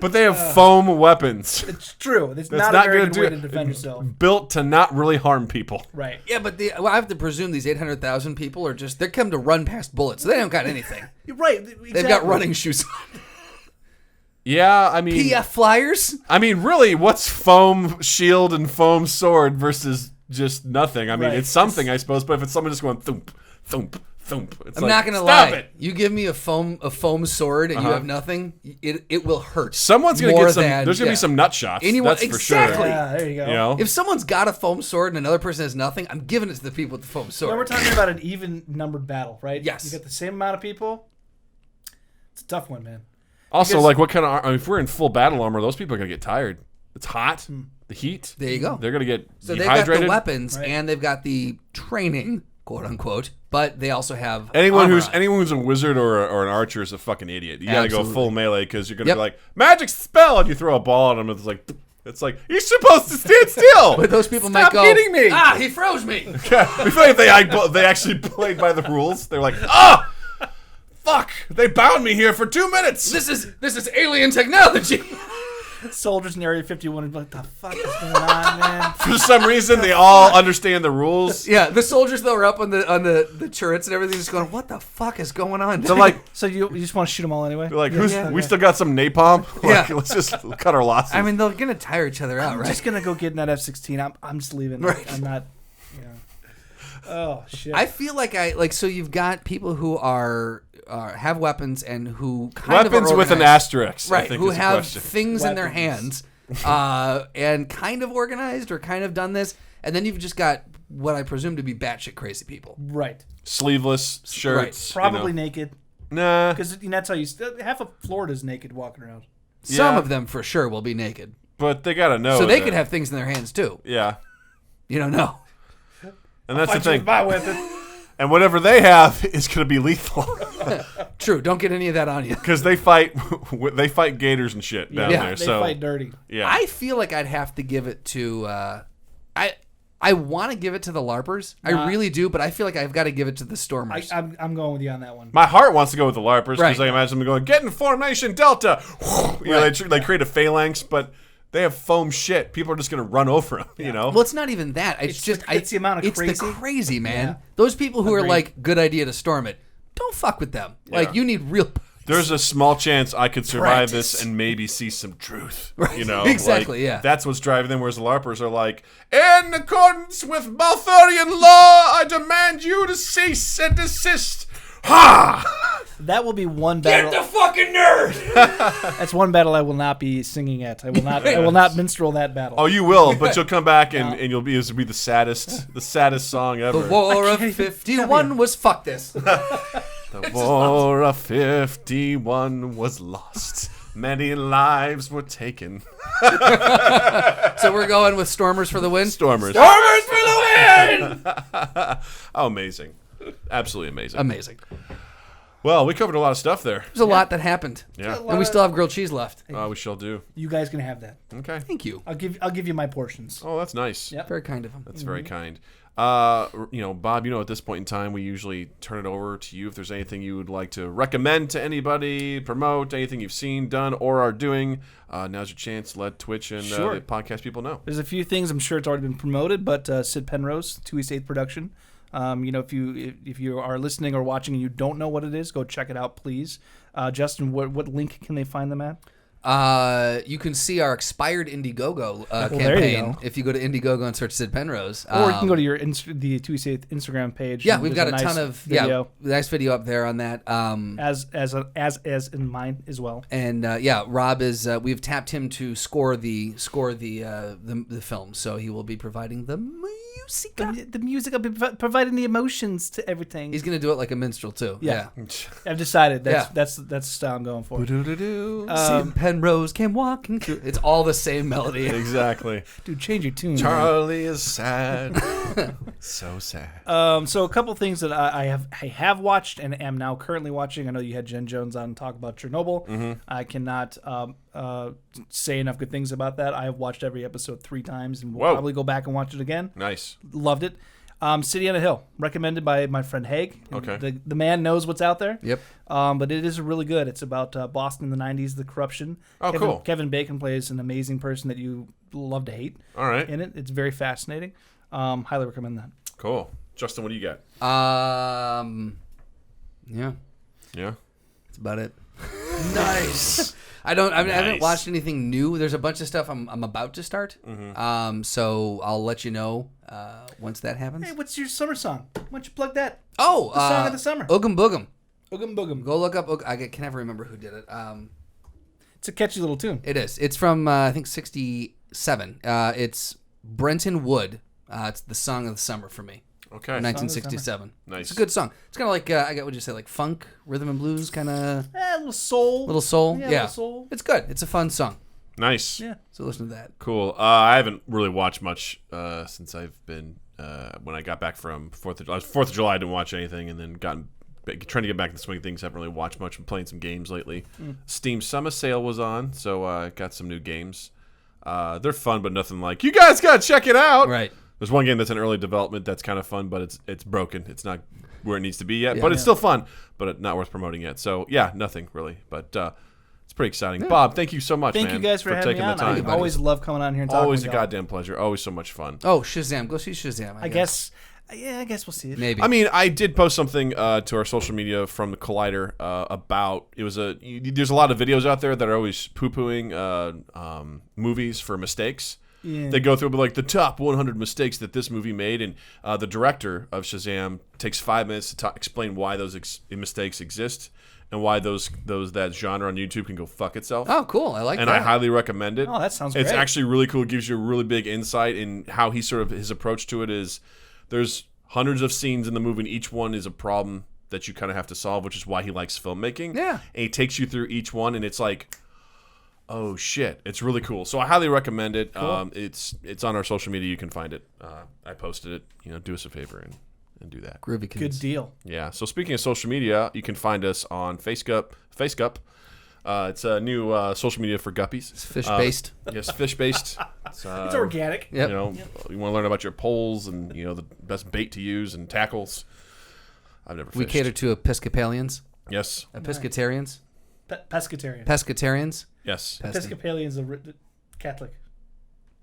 But they have foam weapons It's true. It's That's not a very gonna good way to defend yourself. built to not really harm people. Right. Yeah, but I have to presume these 800,000 people are just, they're come to run past bullets, so they don't got anything. You're right. Exactly. They've got running shoes on. Yeah, I mean, PF flyers? I mean, really, what's foam shield and foam sword versus just nothing? I mean, Right. it's something, I suppose. But if it's someone just going thump, thump, thump, it's I'm like, not gonna stop lie. it. You give me a foam sword and you have nothing, it will hurt. Someone's gonna more get some. than- There's gonna yeah. be some nut shots. Anyone- That's for exactly. sure. Yeah, there you go. You know, If someone's got a foam sword and another person has nothing, I'm giving it to the people with the foam sword. When we're talking about an even numbered battle, right? Yes. You got the same amount of people. It's a tough one, man. also, because- like, what kind of? I mean, if we're in full battle armor, those people are gonna get tired. It's hot. The heat. There you go. They're gonna get So they've got dehydrated. the weapons Right. and they've got the training, quote unquote, but they also have Anyone armor who's on. anyone who's a wizard or an archer is a fucking idiot. You gotta go Absolutely. full melee because you're gonna Yep. be like magic spell and you throw a ball at them. It's like you're supposed to stand still. But those people Stop might go, hitting me. ah, he froze me. We feel like they actually played by the rules. They're like, ah, fuck! They bound me here for 2 minutes. This is alien technology. Soldiers in Area 51 are like, what the fuck is going on, man? For some reason, they all understand the rules. Yeah, the soldiers though are up on the turrets and everything, just going, what the fuck is going on? They're like, So you just want to shoot them all anyway? we still got some napalm. Like, Yeah. let's just cut our losses. I mean, they're gonna tire each other out, I'm right? just gonna go get in that F-16. I'm just leaving. Right. I'm not. Oh shit. I feel like so you've got people who are have weapons and who kind weapons of are with an organized. asterisk, I Right, think who is the have question. things in their Weapons. hands, and kind of organized or kind of done this, and then you've just got what I presume to be batshit crazy people. right. Sleeveless shirts. Probably you know. naked. Nah. Because that's how you. Half of Florida's naked walking around. Some Yeah. of them for sure will be naked, But they gotta know. so they that- could have things in their hands too. Yeah. You don't know. And that's the Fight you with thing. my weapon. And whatever they have is gonna be lethal. True. Don't get any of that on you. Because they fight gators and shit down Yeah, there. They So fight dirty. yeah. I feel like I'd have to give it to. I want to give it to the LARPers. I Nah. really do, but I feel like I've got to give it to the Stormers. I'm going with you on that one. My heart wants to go with the LARPers because Right. I imagine them going, get in formation, Delta. You know, they create a phalanx, but they have foam shit. People are just going to run over them, you know? Well, it's not even that. It's just it's the amount of it's crazy. the crazy, man. Yeah. Those people who are Agreed. like, good idea to storm it. Don't fuck with them. Like, Yeah. you need real. There's a small chance I could survive Practice. this and maybe see some truth. Right. You know? Exactly, Like, yeah. That's what's driving them, whereas the LARPers are like, in accordance with Balthorian law, I demand you to cease and desist. Ha! That will be one battle. fucking nerd. That's one battle I will not be singing at. I will not. I will not minstrel that battle. Oh, you will, but you'll come back and you'll be the saddest song ever. The War of 51 was fuck this. The War of 51 was lost. Many lives were taken. So we're going with Stormers for the win. Stormers. Stormers for the win. Oh, amazing. Absolutely amazing. Amazing. Well, we covered a lot of stuff there. There's a lot that happened. Yeah. And we still have grilled cheese left. We shall do. You guys can have that. Okay. Thank you. I'll give you my portions. Oh, that's nice. Yep. Very kind of him. That's very kind. Bob, at this point in time, we usually turn it over to you if there's anything you would like to recommend to anybody, promote, anything you've seen, done, or are doing. Now's your chance. Let Twitch and the podcast people know. There's a few things I'm sure it's already been promoted, but Sid Penrose, 2 East 8th production. If you are listening or watching and you don't know what it is, go check it out, please. Justin, what link can they find them at? You can see our expired Indiegogo there you campaign go. if you go to Indiegogo and search Sid Penrose. Or you can go to your the 2 East 8th Instagram page. Yeah, we've got There's a nice ton of video. nice video up there on that. As in mine as well. And Rob is we've tapped him to score the film, so he will be providing the music. The music, I'll be providing the emotions to everything. He's gonna do it like a minstrel too. Yeah. I've decided that's Yeah. the style I'm going for. Sid Penrose came walking through. It's all the same melody. Exactly. Dude, change your tune. Charlie is sad. So sad. So a couple things that I have watched and am now currently watching. I know you had Jen Jones on talk about Chernobyl. Mm-hmm. I cannot say enough good things about that. I have watched every episode 3 times and will Whoa. probably go back and watch it again. Nice. Loved it. City on a Hill, recommended by my friend Haig. Okay. The man knows what's out there. Yep. But it is really good. It's about Boston in the 90s, the corruption. Oh, cool. Kevin Bacon plays an amazing person that you love to hate. All right. In it. It's very fascinating. Highly recommend that. Cool. Justin, what do you got? Yeah. Yeah. That's about it. Nice. I haven't watched anything new. There's a bunch of stuff I'm about to start. Mm-hmm. So I'll let you know once that happens. Hey, what's your summer song? Why don't you plug that? Oh, the song of the summer. Oogum Boogum. Oogum Boogum. Go look up. I can never remember who did it. It's a catchy little tune. It is. It's from I think '67. It's Brenton Wood. It's the song of the summer for me. Okay. 1967. Nice. It's a good song. It's kind of like I got what you say, like funk, rhythm and blues, kind of A little soul. little soul. Yeah, Yeah, little soul. it's good. It's a fun song. Nice. Yeah. So listen to that. Cool. I haven't really watched much since I've been when I got back from 4th of July. I didn't watch anything, and then trying to get back in the swing of things. Haven't really watched much. Been playing some games lately. Steam Summer Sale was on, so I got some new games. They're fun, but nothing like you guys gotta check it out. Right. There's one game that's in early development that's kind of fun, but it's broken. It's not where it needs to be yet, Yeah. but it's still fun, but not worth promoting yet. So yeah, nothing really, but it's pretty exciting. Bob, thank you so much. Thank man, you guys for having taking me on. the time. I always love coming on here and talking Always with a y'all. goddamn pleasure. Always so much fun. Oh, Shazam! Go see Shazam. I guess we'll see it. Maybe. I mean, I did post something to our social media from the Collider about there's a lot of videos out there that are always poo-pooing movies for mistakes. Yeah. They go through like the top 100 mistakes that this movie made, and the director of Shazam takes 5 minutes to explain why those mistakes exist and why that genre on YouTube can go fuck itself. Oh, cool! I like and that. I highly recommend it. Oh, that sounds It's great. actually really cool. It gives you a really big insight in how his approach to it is. There's hundreds of scenes in the movie, and each one is a problem that you kind of have to solve, which is why he likes filmmaking. Yeah. And he takes you through each one, and it's like, oh shit, it's really cool. So I highly recommend it. Cool. It's on our social media. You can find it. I posted it. Do us a favor and do that. Groovy kids. Good deal. Yeah. So speaking of social media, you can find us on FaceGup. It's a new social media for guppies. It's fish based. Yes, fish based. It's organic. Yep. You want to learn about your poles and the best bait to use and tackles. I've never fished. We cater to Episcopalians, Yes. Episcotarians, Pescatarian. Pescatarians. Yes. Episcopalian's a Catholic.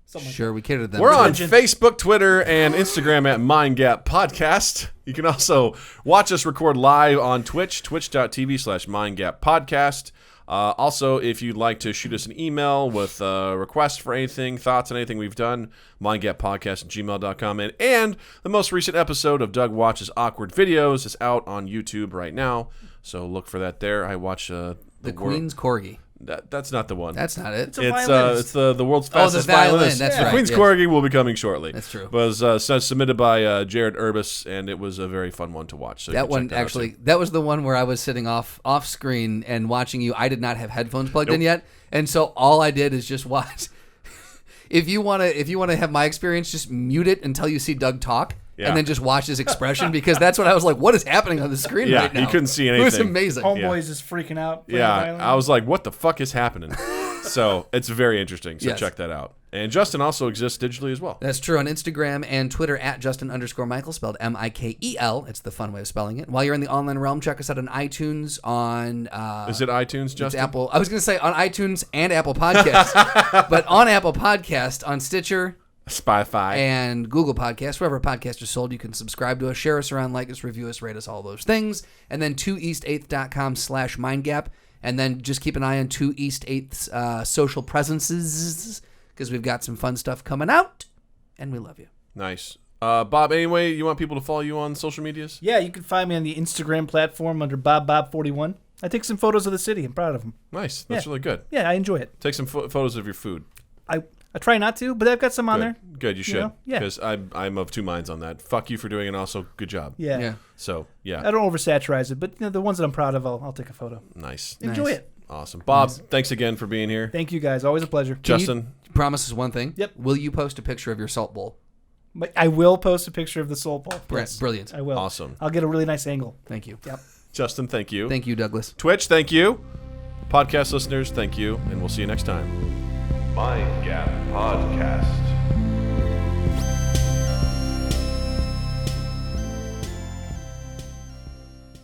Something like Sure, we cater to them. We're on Religion. Facebook, Twitter, and Instagram at Mind Gap Podcast. You can also watch us record live on Twitch, twitch.tv/MindGapPodcast. Also, if you'd like to shoot us an email with requests for anything, thoughts on anything we've done, mindgappodcast@gmail.com. And the most recent episode of Doug Watches Awkward Videos is out on YouTube right now, so look for that there. I watch the Queen's Corgi. That's not the one. That's not it. It's a violinist. It's the world's Oh, the fastest violin, violinist. that's The right, Queen's yes. Corgi will be coming shortly. That's true. It was submitted by Jared Urbis, and it was a very fun one to watch. So you That can one check out actually, too. that was the one where I was sitting off screen and watching you. I did not have headphones plugged in Nope. yet, and so all I did is just watch. If you wanna have my experience, just mute it until you see Doug talk. and then just watch his expression because that's what I was like, what is happening on the screen right now? He couldn't see anything. It was amazing. Homeboy's just freaking out. Yeah, I was like, what the fuck is happening? So it's very interesting. So check that out. And Justin also exists digitally as well. That's true on Instagram and Twitter at Justin_Michael, spelled Mikel. It's the fun way of spelling it. While you're in the online realm, check us out on iTunes, on... is it iTunes, Justin? It's Apple. I was going to say on iTunes and Apple Podcasts, but on Apple Podcast, on Stitcher... Spotify. And Google Podcasts. Wherever podcasts are sold, you can subscribe to us, share us around, like us, review us, rate us, all those things. And then 2east8th.com/mindgap. And then just keep an eye on 2east8th's social presences because we've got some fun stuff coming out. And we love you. Nice. Bob, anyway, you want people to follow you on social medias? Yeah, you can find me on the Instagram platform under BobBob41. I take some photos of the city. I'm proud of them. Nice. That's really good. Yeah, I enjoy it. Take some photos of your food. I try not to, but I've got some on there. Good, you should. Yeah. Because I'm of two minds on that. Fuck you for doing it, and also good job. Yeah. So, yeah. I don't oversaturize it, but the ones that I'm proud of, I'll take a photo. Nice. Enjoy it. Awesome. Bob, thanks again for being here. Thank you, guys. Always a pleasure. Justin. Promise us one thing. Yep. Will you post a picture of your salt bowl? I will post a picture of the soul ball. Yes. Brilliant. I will. Awesome. I'll get a really nice angle. Thank you. Yep. Justin, thank you. Thank you, Douglas. Twitch, thank you. Podcast listeners, thank you. And we'll see you next time. Mind Gap Podcast.